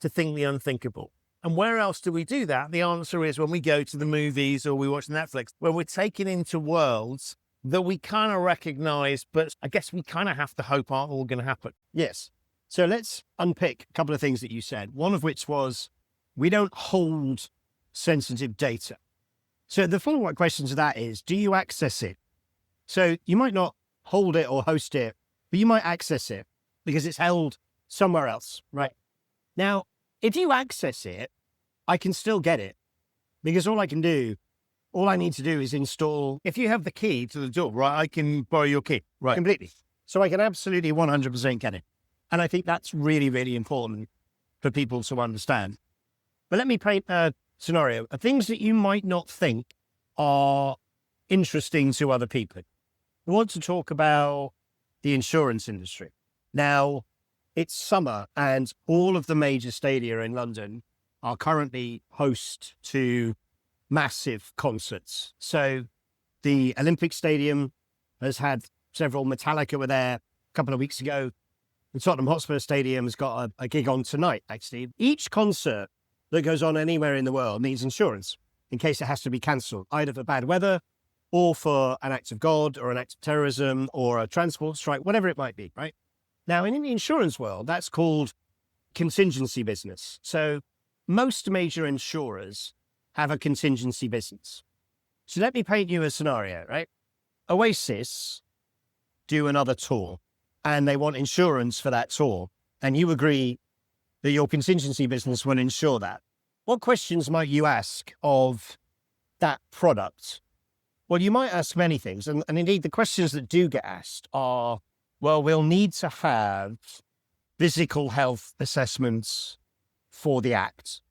to think the unthinkable. And where else do we do that? The answer is when we go to the movies or we watch Netflix, where we're taken into worlds that we kind of recognize, but I guess we kind of have to hope aren't all going to happen. Yes. So let's unpick a couple of things that you said, one of which was we don't hold sensitive data. So the follow-up question to that is, do you access it? So you might not hold it or host it, but you might access it because it's held somewhere else, right? Now, if you access it, I can still get it because all I need to do is install. If you have the key to the door, right, I can borrow your key, right? Completely. So I can absolutely 100% get it. And I think that's really, really important for people to understand. But let me paint a scenario of things that you might not think are interesting to other people. I want to talk about the insurance industry. Now, it's summer and all of the major stadia in London are currently host to massive concerts. So the Olympic Stadium has had several. Metallica were there a couple of weeks ago. The Tottenham Hotspur Stadium has got a gig on tonight, actually. Each concert that goes on anywhere in the world needs insurance in case it has to be cancelled, either for bad weather or for an act of God or an act of terrorism or a transport strike, whatever it might be, right? Now, in the insurance world, that's called contingency business. So most major insurers have a contingency business. So let me paint you a scenario, right? Oasis do another tour and they want insurance for that tour. And you agree that your contingency business will insure that. What questions might you ask of that product? Well, you might ask many things. And indeed, the questions that do get asked are, well, we'll need to have physical health assessments for the act.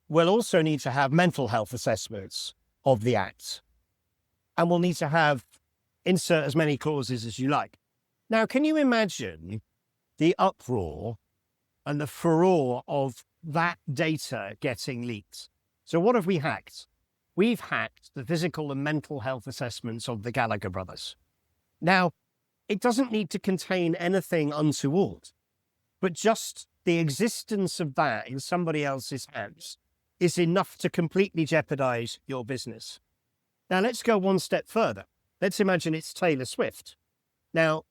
We'll also need to have mental health assessments of the act. And we'll need to have insert as many clauses as you like. Now, can you imagine the uproar and the furore of that data getting leaked? So what have we hacked? We've hacked the physical and mental health assessments of the Gallagher brothers. Now, it doesn't need to contain anything untoward, but just the existence of that in somebody else's hands is enough to completely jeopardize your business. Now, let's go one step further. Let's imagine it's Taylor Swift. Now,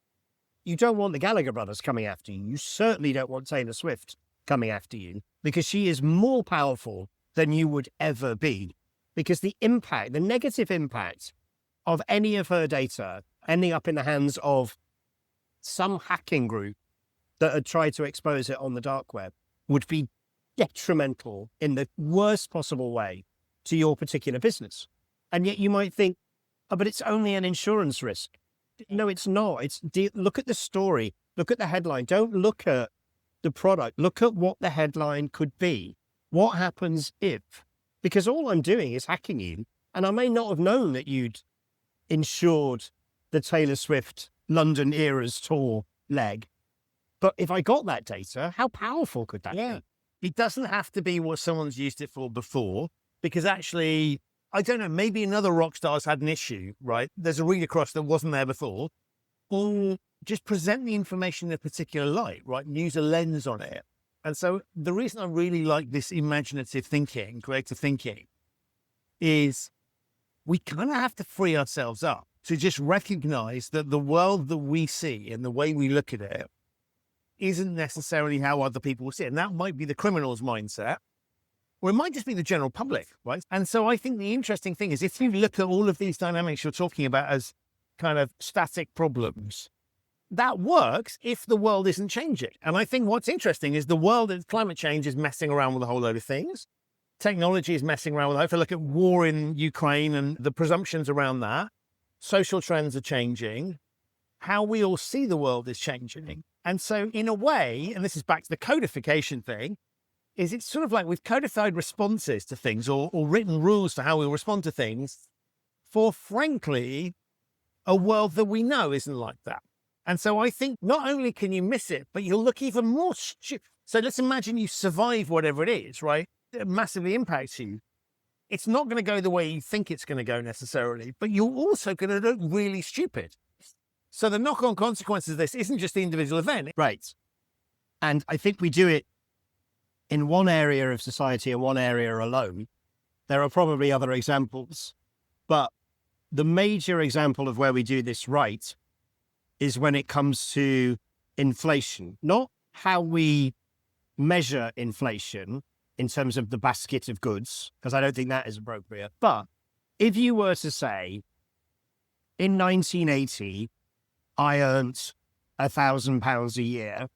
you don't want the Gallagher brothers coming after you. You certainly don't want Taylor Swift coming after you because she is more powerful than you would ever be. Because the impact, the negative impact of any of her data ending up in the hands of some hacking group that had tried to expose it on the dark web would be detrimental in the worst possible way to your particular business. And yet you might think, oh, but it's only an insurance risk. No, it's not. Look at the story. Look at the headline. Don't look at the product. Look at what the headline could be. What happens if? Because all I'm doing is hacking you. And I may not have known that you'd insured the Taylor Swift London Eras tour leg. But if I got that data, how powerful could that be? It doesn't have to be what someone's used it for before, because actually, I don't know, maybe another rock star's had an issue, right? There's a read across that wasn't there before. Or just present the information in a particular light, right? And use a lens on it. And so the reason I really like this imaginative thinking, creative thinking, is we kind of have to free ourselves up to just recognize that the world that we see and the way we look at it isn't necessarily how other people see it. And that might be the criminal's mindset, or it might just be the general public, right? And so I think the interesting thing is if you look at all of these dynamics you're talking about as kind of static problems, that works if the world isn't changing. And I think what's interesting is the world of climate change is messing around with a whole load of things. technology is messing around with that. If I look at war in Ukraine and the presumptions around that, social trends are changing. How we all see the world is changing. And so in a way, and this is back to the codification thing, is it's sort of like we've codified responses to things or written rules for how we'll respond to things for, frankly, a world that we know isn't like that. And so I think not only can you miss it, but you'll look even more stupid. So let's imagine you survive whatever it is, right? It massively impacts you. It's not going to go the way you think it's going to go necessarily, but you're also going to look really stupid. So the knock-on consequences of this isn't just the individual event. Right. And I think we do it in one area of society and one area alone. There are probably other examples, but the major example of where we do this right is when it comes to inflation, not how we measure inflation in terms of the basket of goods, because I don't think that is appropriate. But if you were to say, in 1980, I earned £1,000 a year,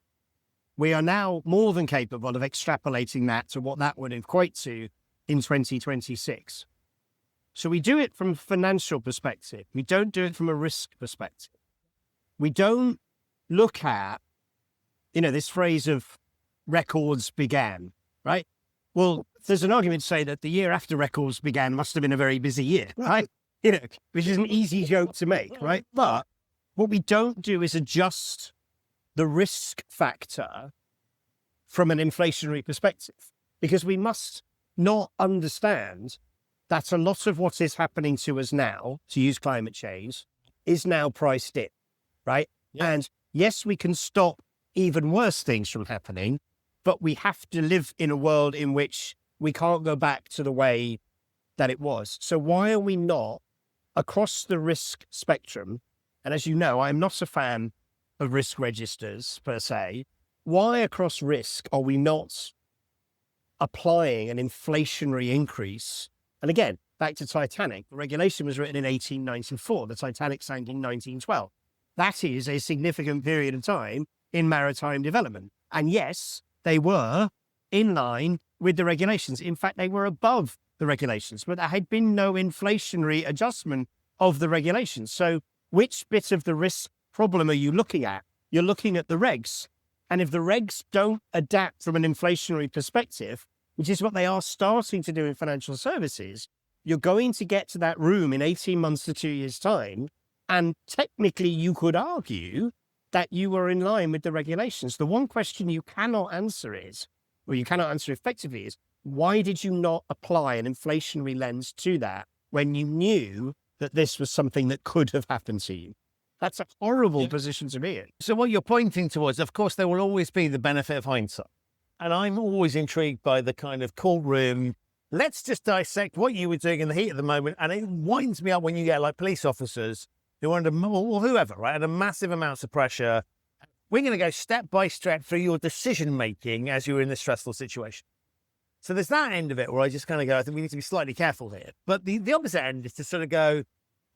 we are now more than capable of extrapolating that to what that would equate to in 2026. So we do it from a financial perspective. We don't do it from a risk perspective. We don't look at, this phrase of records began, right? Well, there's an argument to say that the year after records began must have been a very busy year, right? Which is an easy joke to make, right? But what we don't do is adjust the risk factor from an inflationary perspective, because we must not understand that a lot of what is happening to us now, to use climate change, is now priced in, right? Yeah. And yes, we can stop even worse things from happening, but we have to live in a world in which we can't go back to the way that it was. So why are we not, across the risk spectrum, and as you know, I'm not a fan of risk registers per se, why across risk are we not applying an inflationary increase? And again, back to Titanic, the regulation was written in 1894, the Titanic sank in 1912. That is a significant period of time in maritime development. And yes, they were in line with the regulations. In fact, they were above the regulations, but there had been no inflationary adjustment of the regulations. So which bit of the risk problem are you looking at? You're looking at the regs. And if the regs don't adapt from an inflationary perspective, which is what they are starting to do in financial services, you're going to get to that room in 18 months to 2 years' time. And technically, you could argue that you were in line with the regulations. The one question you cannot answer is, or you cannot answer effectively is, why did you not apply an inflationary lens to that when you knew that this was something that could have happened to you? That's a horrible position to be in. So what you're pointing towards, of course, there will always be the benefit of hindsight. And I'm always intrigued by the kind of courtroom, let's just dissect what you were doing in the heat of the moment. And it winds me up when you get like police officers who are under, or whoever, right, under massive amounts of pressure. We're going to go step by step through your decision-making as you're in this stressful situation. So there's that end of it where I just kind of go, I think we need to be slightly careful here. But the opposite end is to sort of go,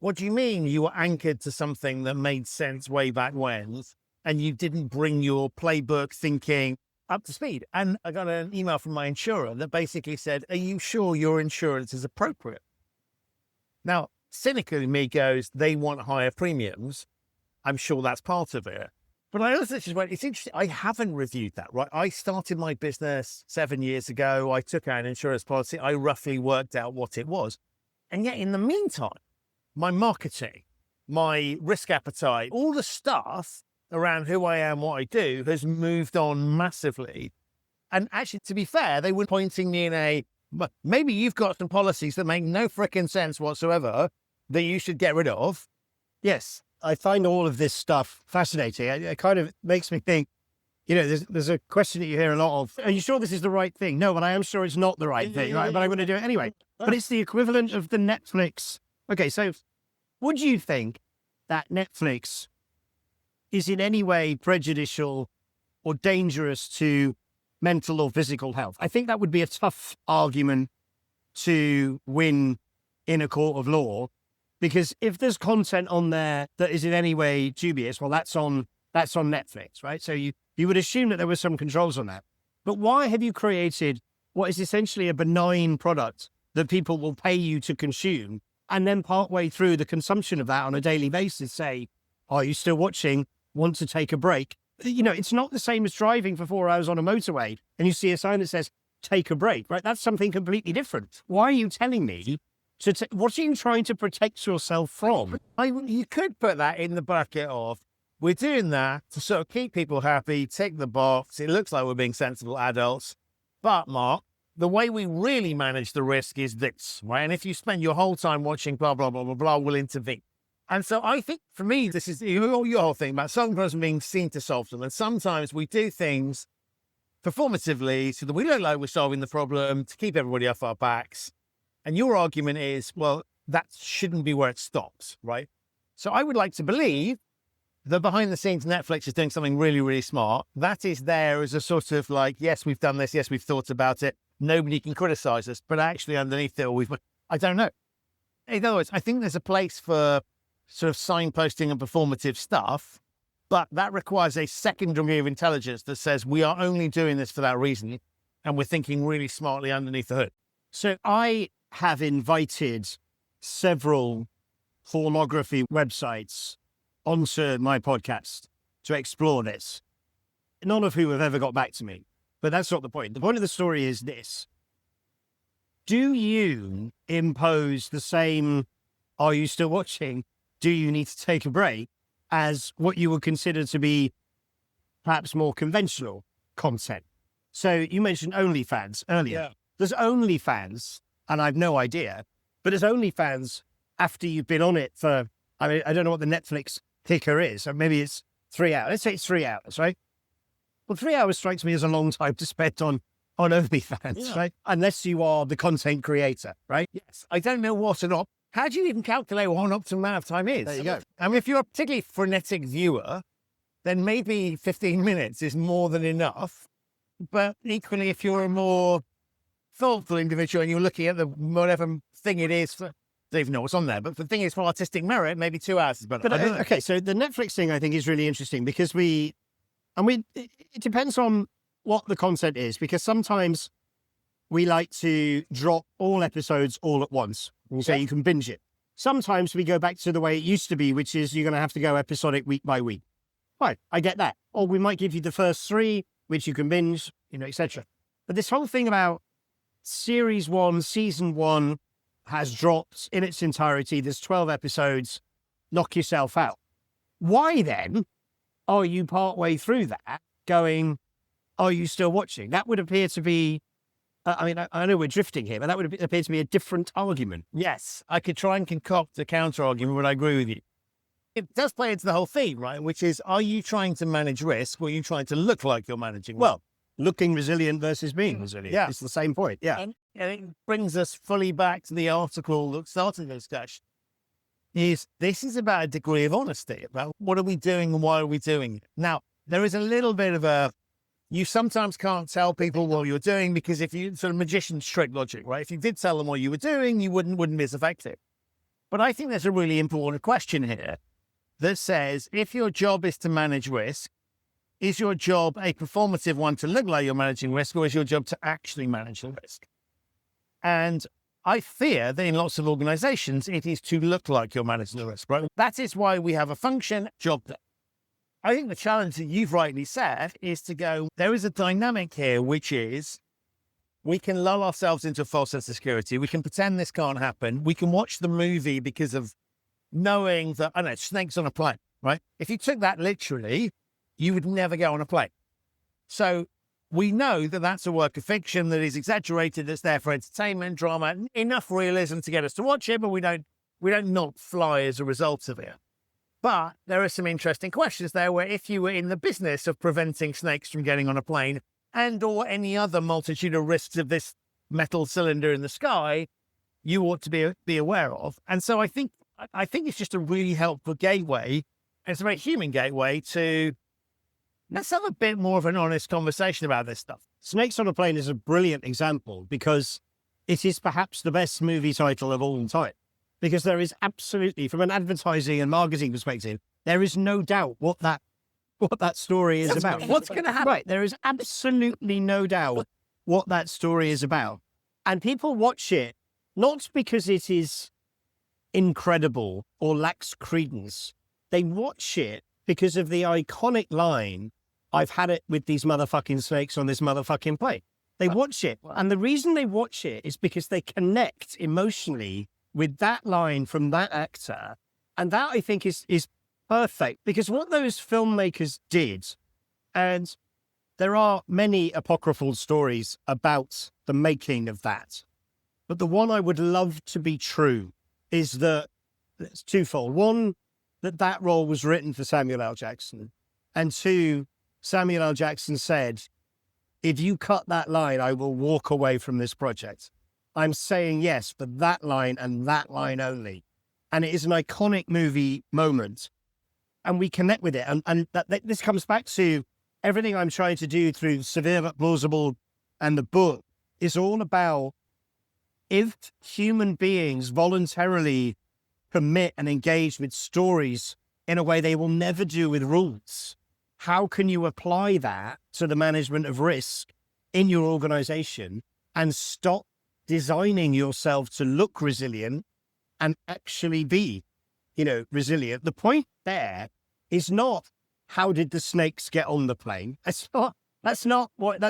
what do you mean you were anchored to something that made sense way back when, and you didn't bring your playbook thinking up to speed? And I got an email from my insurer that basically said, are you sure your insurance is appropriate? Now, cynically me goes, they want higher premiums. I'm sure that's part of it. But I also just went, it's interesting, I haven't reviewed that, right? I started my business 7 years ago. I took out an insurance policy. I roughly worked out what it was. And yet in the meantime, my marketing, my risk appetite, all the stuff around who I am, what I do has moved on massively. And actually, to be fair, they were pointing me in but maybe you've got some policies that make no frickin' sense whatsoever that you should get rid of. Yes, I find all of this stuff fascinating. It kind of makes me think, there's a question that you hear a lot of, are you sure this is the right thing? No, but I am sure it's not the right thing, right? But I'm going to do it anyway. But it's the equivalent of the Netflix. Okay, so would you think that Netflix is in any way prejudicial or dangerous to mental or physical health? I think that would be a tough argument to win in a court of law, because if there's content on there that is in any way dubious, well, that's on Netflix, right? So you would assume that there were some controls on that. But why have you created what is essentially a benign product that people will pay you to consume, and then partway through the consumption of that on a daily basis say, are you still watching? Want to take a break? It's not the same as driving for 4 hours on a motorway and you see a sign that says, take a break, right? That's something completely different. Why are you telling me what are you trying to protect yourself from? You could put that in the bucket of, we're doing that to sort of keep people happy, tick the box. It looks like we're being sensible adults. But Mark, the way we really manage the risk is this, right? And if you spend your whole time watching blah, blah, blah, blah, blah, we'll intervene. And so I think for me, this is your whole thing about sometimes being seen to solve them. And sometimes we do things performatively so that we look like we're solving the problem to keep everybody off our backs. And your argument is, well, that shouldn't be where it stops, right? So I would like to believe that behind the scenes, Netflix is doing something really, really smart. That is there as a sort of like, yes, we've done this. Yes, we've thought about it. Nobody can criticize us. But actually underneath it all, I don't know. In other words, I think there's a place for sort of signposting and performative stuff, but that requires a second degree of intelligence that says we are only doing this for that reason, and we're thinking really smartly underneath the hood. So I have invited several pornography websites onto my podcast to explore this, none of whom have ever got back to me. But that's not the point. The point of the story is this. Do you impose the same, are you still watching? Do you need to take a break as what you would consider to be perhaps more conventional content? So you mentioned OnlyFans earlier. Yeah. There's OnlyFans, and I've no idea, but there's OnlyFans after you've been on it for, I don't know what the Netflix kicker is. So maybe it's 3 hours. Let's say it's 3 hours, right? Well, 3 hours strikes me as a long time to spend on OnlyFans, right? Unless you are the content creator, right? Yes. I don't know what how do you even calculate what an optimal amount of time is? There you go. I mean, if you're a particularly frenetic viewer, then maybe 15 minutes is more than enough. But equally, if you're a more thoughtful individual and you're looking at the whatever thing it is, I don't even know what's on there, but the thing is for artistic merit, maybe 2 hours is better. But okay, so the Netflix thing I think is really interesting because it depends on what the content is, because sometimes we like to drop all episodes all at once. So you can binge it. Sometimes we go back to the way it used to be, which is you're going to have to go episodic week by week. Right, I get that. Or we might give you the first 3, which you can binge, etc. But this whole thing about series 1, season 1 has dropped in its entirety. There's 12 episodes. Knock yourself out. Why then are you partway through that going, are you still watching? That would appear to be, I know we're drifting here, but that would appear to be a different argument. Yes, I could try and concoct a counter argument, but I agree with you. It does play into the whole theme, right? Which is, are you trying to manage risk or are you trying to look like you're managing risk? Well, looking resilient versus being resilient. Yeah. It's the same point. Yeah. And it brings us fully back to the article that started the discussion. This is about a degree of honesty, about what are we doing and why are we doing it? Now, there is a little bit of you sometimes can't tell people what you're doing because if you sort of magician's trick logic, right? If you did tell them what you were doing, you wouldn't be as effective. But I think there's a really important question here that says, if your job is to manage risk, is your job a performative one to look like you're managing risk, or is your job to actually manage the risk? And I fear that in lots of organizations, it is to look like you're managing the risk, right? That is why we have a function, job done. I think the challenge that you've rightly said is to go, there is a dynamic here, which is we can lull ourselves into a false sense of security. We can pretend this can't happen. We can watch the movie because of knowing that, I don't know, snakes on a plane, right? If you took that literally, you would never go on a plane. So we know that that's a work of fiction that is exaggerated, that's there for entertainment, drama, enough realism to get us to watch it, but we don't not fly as a result of it. But there are some interesting questions there where if you were in the business of preventing snakes from getting on a plane and or any other multitude of risks of this metal cylinder in the sky, you ought to be aware of. And so I think it's just a really helpful gateway, and it's a very human gateway to let's have a bit more of an honest conversation about this stuff. Snakes on a Plane is a brilliant example because it is perhaps the best movie title of all time. Because there is absolutely, from an advertising and marketing perspective, there is no doubt what that story is about. What's going to happen? Right. There is absolutely no doubt what that story is about. And people watch it not because it is incredible or lacks credence. They watch it because of the iconic line, "I've had it with these motherfucking snakes on this motherfucking plane." They watch it. And the reason they watch it is because they connect emotionally with that line from that actor. And that, I think, is perfect, because what those filmmakers did, and there are many apocryphal stories about the making of that, but the one I would love to be true is that it's twofold. One, that role was written for Samuel L. Jackson. And two, Samuel L. Jackson said, "If you cut that line, I will walk away from this project. I'm saying yes for that line and that line only." And it is an iconic movie moment. And we connect with it. And this comes back to everything I'm trying to do through Severe But Plausible and the book is all about, if human beings voluntarily commit and engage with stories in a way they will never do with rules, how can you apply that to the management of risk in your organization and stop designing yourself to look resilient and actually be, resilient? The point there is not, how did the snakes get on the plane? That's not what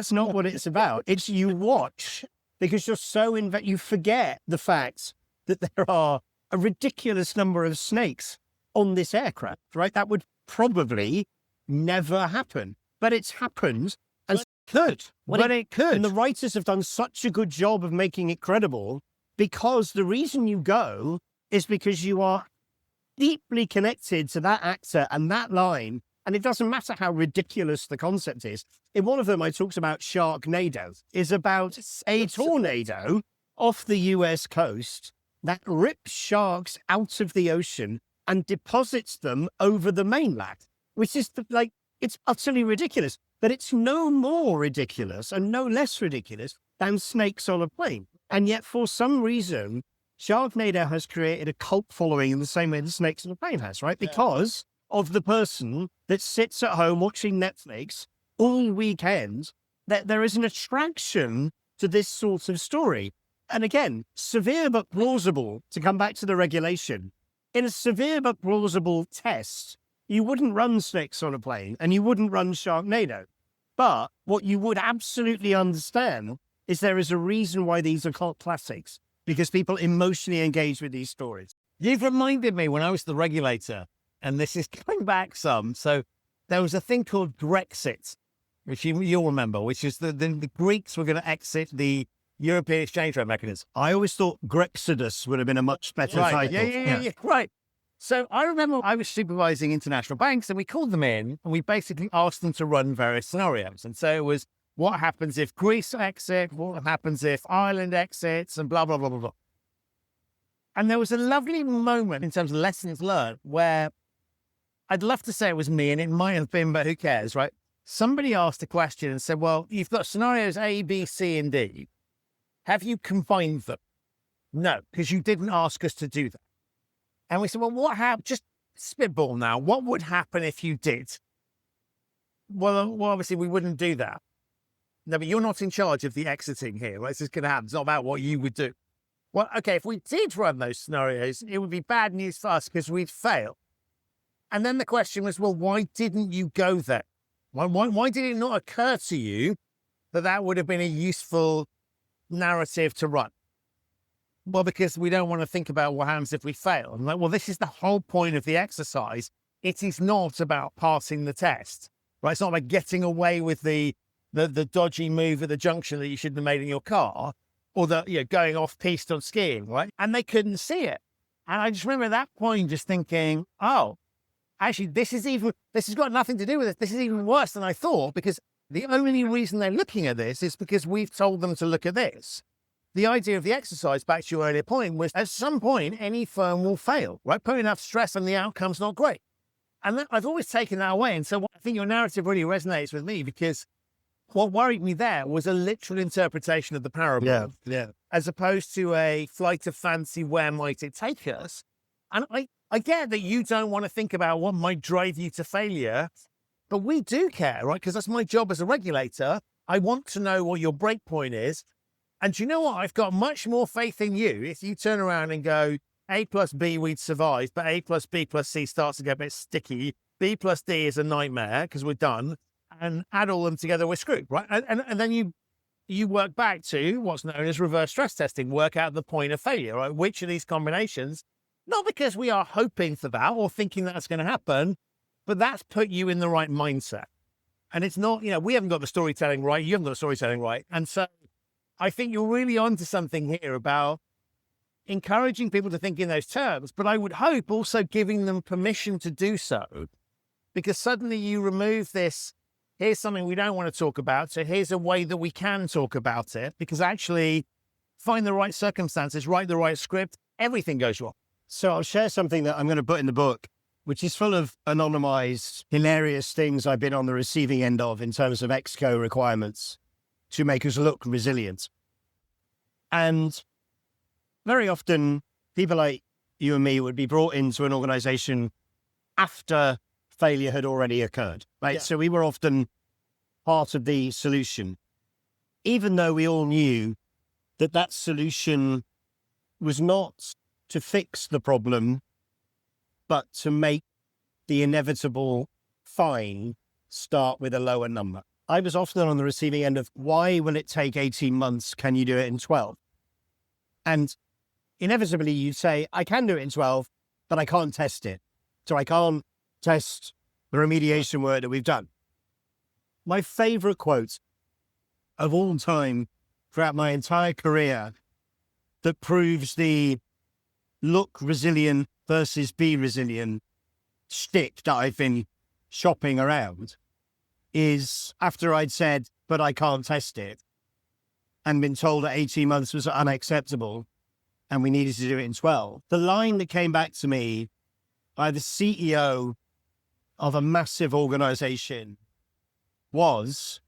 it's about. It's, you watch because you're so you forget the fact that there are a ridiculous number of snakes on this aircraft, right? That would probably never happen, but it's happened. And it could. And the writers have done such a good job of making it credible, because the reason you go is because you are deeply connected to that actor and that line. And it doesn't matter how ridiculous the concept is. In one of them, I talked about Sharknado, is about a tornado off the US coast that rips sharks out of the ocean and deposits them over the mainland, which is it's utterly ridiculous. But it's no more ridiculous and no less ridiculous than snakes on a plane. And yet, for some reason, Sharknado has created a cult following in the same way the snakes on a plane has, right? Because of the person that sits at home watching Netflix all weekend, that there is an attraction to this sort of story. And again, severe but plausible, to come back to the regulation, in a severe but plausible test, you wouldn't run snakes on a plane and you wouldn't run Sharknado. But what you would absolutely understand is there is a reason why these are cult classics, because people emotionally engage with these stories. You've reminded me when I was the regulator, and this is going back some. So there was a thing called Grexit, which you'll remember, which is the Greeks were going to exit the European exchange rate mechanism. I always thought Grexodus would have been a much better title. Yeah, right. So I remember I was supervising international banks, and we called them in and we basically asked them to run various scenarios. And so it was, what happens if Greece exits? What happens if Ireland exits? And blah, blah, blah, blah, blah. And there was a lovely moment in terms of lessons learned where I'd love to say it was me, and it might have been, but who cares, right? Somebody asked a question and said, well, you've got scenarios A, B, C, and D. Have you combined them? No, because you didn't ask us to do that. And we said, well, what happened? Just spitball now. What would happen if you did? Well, obviously we wouldn't do that. No, but you're not in charge of the exiting here. Right? This is going to happen. It's not about what you would do. Well, okay, if we did run those scenarios, it would be bad news for us because we'd fail. And then the question was, well, why didn't you go there? Why did it not occur to you that would have been a useful narrative to run? Well, because we don't want to think about what happens if we fail. I'm like, well, this is the whole point of the exercise. It is not about passing the test, right? It's not about getting away with the dodgy move at the junction that you shouldn't have made in your car, or going off piste on skiing, right? And they couldn't see it. And I just remember at that point just thinking, oh, actually, this has got nothing to do with it. This is even worse than I thought, because the only reason they're looking at this is because we've told them to look at this. The idea of the exercise, back to your earlier point, was at some point, any firm will fail, right? Put enough stress and the outcome's not great. And I've always taken that away. And so I think your narrative really resonates with me, because what worried me there was a literal interpretation of the parable, as opposed to a flight of fancy, where might it take us? And I get that you don't want to think about what might drive you to failure, but we do care, right? Because that's my job as a regulator. I want to know what your break point is. And do you know what? I've got much more faith in you if you turn around and go, A plus B, we'd survive, but A plus B plus C starts to get a bit sticky. B plus D is a nightmare because we're done. And add all them together, we're screwed, right? And then you work back to what's known as reverse stress testing, work out the point of failure, right? Which of these combinations, not because we are hoping for that or thinking that's going to happen, but that's put you in the right mindset. And it's not, we haven't got the storytelling right. You haven't got the storytelling right. And so I think you're really onto something here about encouraging people to think in those terms, but I would hope also giving them permission to do so, because suddenly you remove this, here's something we don't want to talk about, so here's a way that we can talk about it, because actually find the right circumstances, write the right script, everything goes wrong. So I'll share something that I'm going to put in the book, which is full of anonymized, hilarious things I've been on the receiving end of in terms of ExCo requirements to make us look resilient. And very often, people like you and me would be brought into an organization after failure had already occurred, right? Yeah. So we were often part of the solution, even though we all knew that that solution was not to fix the problem, but to make the inevitable fine start with a lower number. I was often on the receiving end of, why will it take 18 months? Can you do it in 12? And inevitably you say, I can do it in 12, but I can't test it. So I can't test the remediation work that we've done. My favorite quote of all time throughout my entire career that proves the look resilient versus be resilient shtick that I've been shopping around is after I'd said, but I can't test it, and been told that 18 months was unacceptable and we needed to do it in 12. The line that came back to me by the CEO of a massive organization was,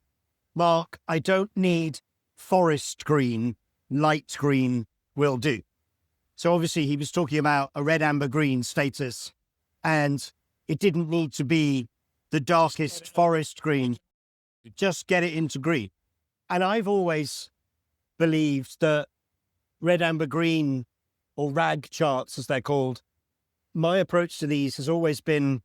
Mark, I don't need forest green, light green will do. So obviously he was talking about a red, amber, green status, and it didn't need to be the darkest forest green, just get it into green. And I've always believed that red, amber, green, or RAG charts, as they're called, my approach to these has always been,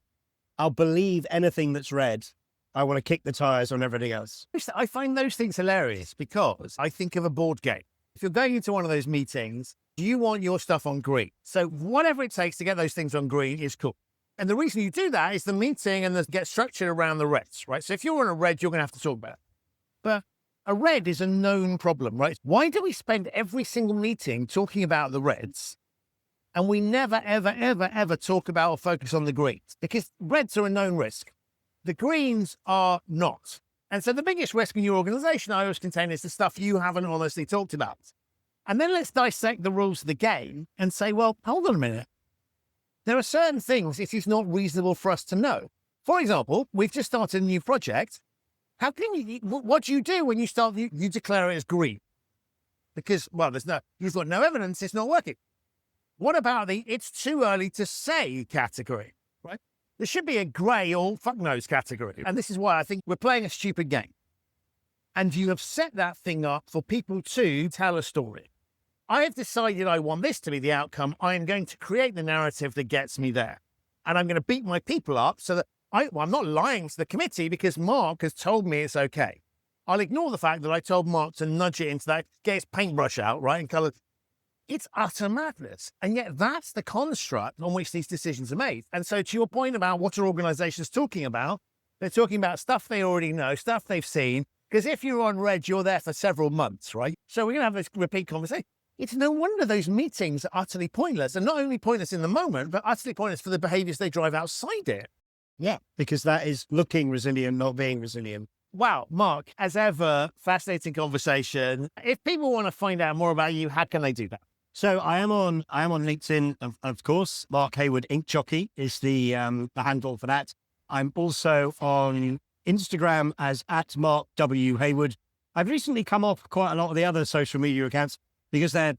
I'll believe anything that's red. I want to kick the tires on everything else. I find those things hilarious because I think of a board game. If you're going into one of those meetings, you want your stuff on green. So whatever it takes to get those things on green is cool. And the reason you do that is the meeting and get structured around the reds, right? So if you're on a red, you're going to have to talk about it. But a red is a known problem, right? Why do we spend every single meeting talking about the reds and we never, ever, ever, ever talk about or focus on the greens? Because reds are a known risk. The greens are not. And so the biggest risk in your organization, I always contain, is the stuff you haven't honestly talked about. And then let's dissect the rules of the game and say, well, hold on a minute. There are certain things it is not reasonable for us to know. For example, we've just started a new project. How can you, what do you do when you start, you declare it as green? Because, well, you've got no evidence it's not working. What about it's too early to say category, right? There should be a gray or fuck knows category. And this is why I think we're playing a stupid game. And you have set that thing up for people to tell a story. I have decided I want this to be the outcome. I am going to create the narrative that gets me there. And I'm going to beat my people up so that I'm not lying to the committee because Mark has told me it's okay. I'll ignore the fact that I told Mark to nudge it into that, get his paintbrush out, right, and colour. It's utter madness. And yet that's the construct on which these decisions are made. And so to your point about what are organizations talking about, they're talking about stuff they already know, stuff they've seen. Because if you're on red, you're there for several months, right? So we're going to have this repeat conversation. It's no wonder those meetings are utterly pointless, and not only pointless in the moment, but utterly pointless for the behaviors they drive outside it. Yeah, because that is looking resilient, not being resilient. Wow, Mark, as ever, fascinating conversation. If people want to find out more about you, how can they do that? So I am on LinkedIn, of course. Mark Heywood Ink Jockey is the handle for that. I'm also on Instagram as @MarkW.Heywood. I've recently come off quite a lot of the other social media accounts because they're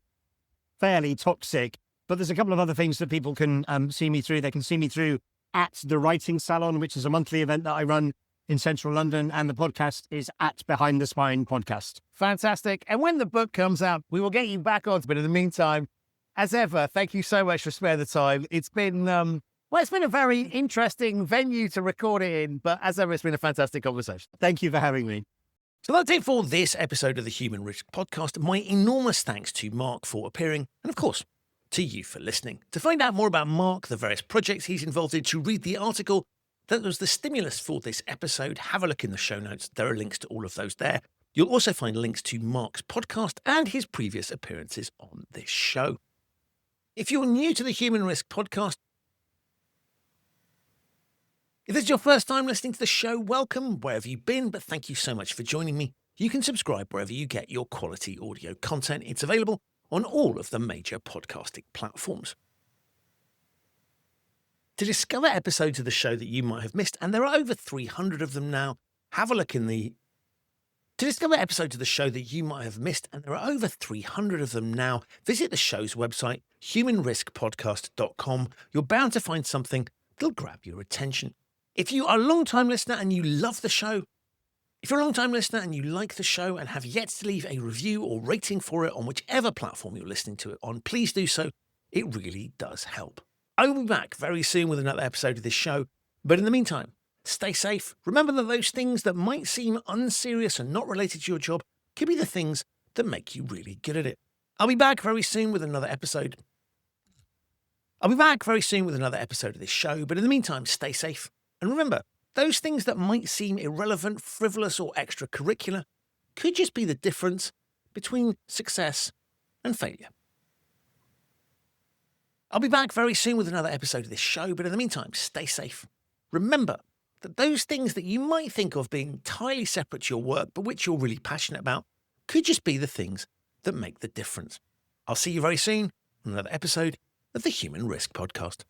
fairly toxic, but there's a couple of other things that people can see me through. They can see me through at The Writing Salon, which is a monthly event that I run in central London, and the podcast is at Behind the Spine Podcast. Fantastic. And when the book comes out, we will get you back on. But in the meantime, as ever, thank you so much for sparing the time. It's been, it's been a very interesting venue to record it in, but as ever, it's been a fantastic conversation. Thank you for having me. So that's it for this episode of the Human Risk Podcast. My enormous thanks to Mark for appearing, and of course, to you for listening. To find out more about Mark, the various projects he's involved in, to read the article that was the stimulus for this episode, have a look in the show notes. There are links to all of those there. You'll also find links to Mark's podcast and his previous appearances on this show. If you're new to the Human Risk Podcast, if this is your first time listening to the show, welcome, wherever you've been, but thank you so much for joining me. You can subscribe wherever you get your quality audio content. It's available on all of the major podcasting platforms. To discover episodes of the show that you might have missed, and there are over 300 of them now, have a look in the... To discover episodes of the show that you might have missed, and there are over 300 of them now, visit the show's website, humanriskpodcast.com. You're bound to find something that'll grab your attention. If you are a long-time listener and you love the show, if you're a long-time listener and you like the show and have yet to leave a review or rating for it on whichever platform you're listening to it on, please do so. It really does help. I will be back very soon with another episode of this show, but in the meantime, stay safe. Remember that those things that might seem unserious and not related to your job could be the things that make you really good at it. I'll be back very soon with another episode. of this show, but in the meantime, stay safe. And remember, those things that might seem irrelevant, frivolous, or extracurricular could just be the difference between success and failure. I'll be back very soon with another episode of this show, but in the meantime, stay safe. Remember that those things that you might think of being entirely separate to your work, but which you're really passionate about, could just be the things that make the difference. I'll see you very soon on another episode of the Human Risk Podcast.